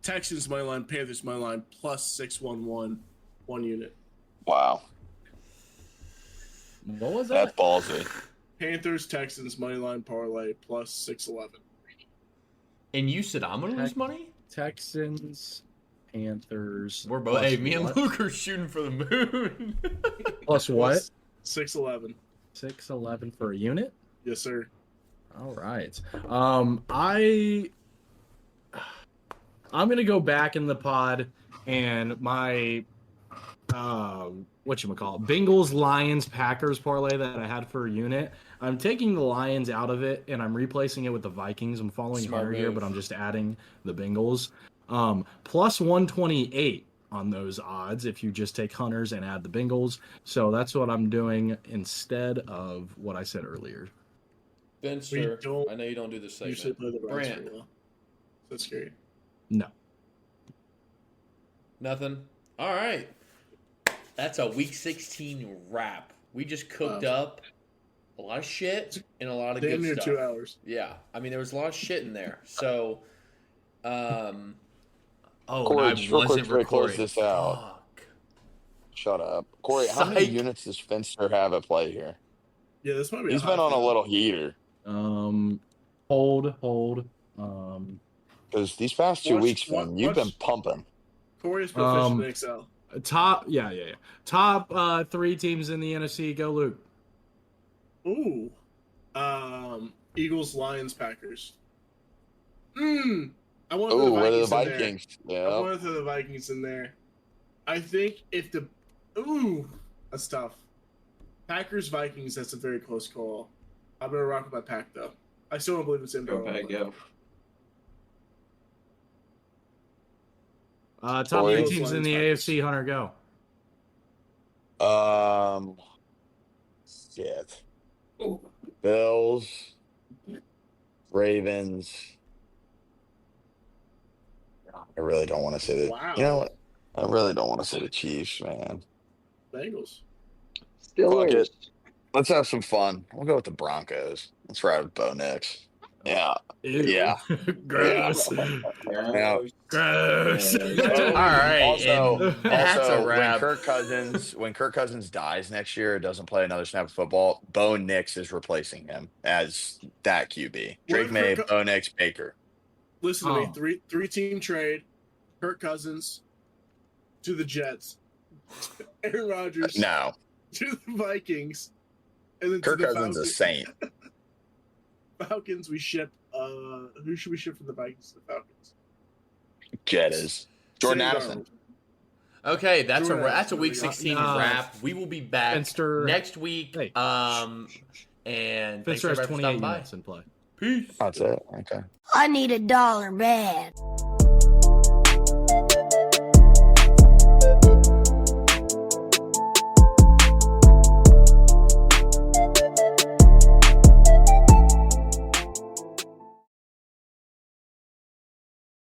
Texans money line, Panthers money line, plus 611, 1 unit. Wow, What was that's that? ballsy. Panthers, Texans money line parlay, plus 611. And you said I'm gonna lose money? Texans, Panthers. We're both. plus Hey, me what? and Luke are shooting for the moon. Plus what? 6-11. 6-11 for a unit. Yes, sir. All right. I'm gonna go back in the pod and my whatchamacallit, Bengals, Lions, Packers parlay that I had for a unit. I'm taking the Lions out of it and I'm replacing it with the Vikings. I'm following Smart Hunter here, move. but I'm just adding the Bengals. Plus 128 on those odds if you just take Hunters and add the Bengals. So that's what I'm doing instead of what I said earlier. Spencer, don't I know you don't do this Usually segment. play the Browns Brant, very well. That's scary. No. nothing. All right. That's a Week 16 wrap. We just cooked up a lot of shit and a lot of Damn good near stuff. 2 hours. Yeah, I mean there was a lot of shit in there. So, oh, Corey, and just I real quick wasn't before we close recording. this out. Fuck. Shut up. Corey, how many Psych. units does Spencer have at play here? Yeah, this might be. He's been on a little heater. Hold. Because these past 2 weeks, man, you've been pumping. Corey's proficient in Excel. Top 3 teams in the NFC. Go, Luke. Ooh. Eagles, Lions, Packers. I want to Oh, throw where are the the Vikings in there. Vikings? I Yeah. want to throw the Vikings in there. I think if the that's tough. Packers, Vikings, that's a very close call. I'm gonna rock with my pack though. I still don't believe it's in. Go Pack, go. Top Corey? 3 teams in the AFC. Hunter, go. Shit. Bills, Ravens. I really don't want to say the. Wow. You know what? I really don't want to say the Chiefs, man. Bengals. Fuck Steelers. it. Let's have some fun. We'll go with the Broncos. Let's ride with Bo Nix. Yeah. Ew. Yeah. Gross. Yeah. Gross. All right. Also, and that's a when wrap. Kirk Cousins dies next year, doesn't play another snap of football, Bo Nix is replacing him as that QB. Drake if May, Kirk Bo Nix, Baker. Listen to me. Oh. Three team trade. Kirk Cousins to the Jets. Aaron Rodgers No, to the Vikings. And then Kirk to the Cousins is a saint. Falcons, we ship. Who should we ship from the Vikings to the Falcons? Jettas. Jordan Sam Addison. Darnold. Okay, that's Jordan a Week Addison. 16 Nah. wrap. We will be back Spencer- next week. Hey. And thanks Spencer has everybody for 28 stopping by. units in play. Peace. That's it. Okay. I need $1 bad.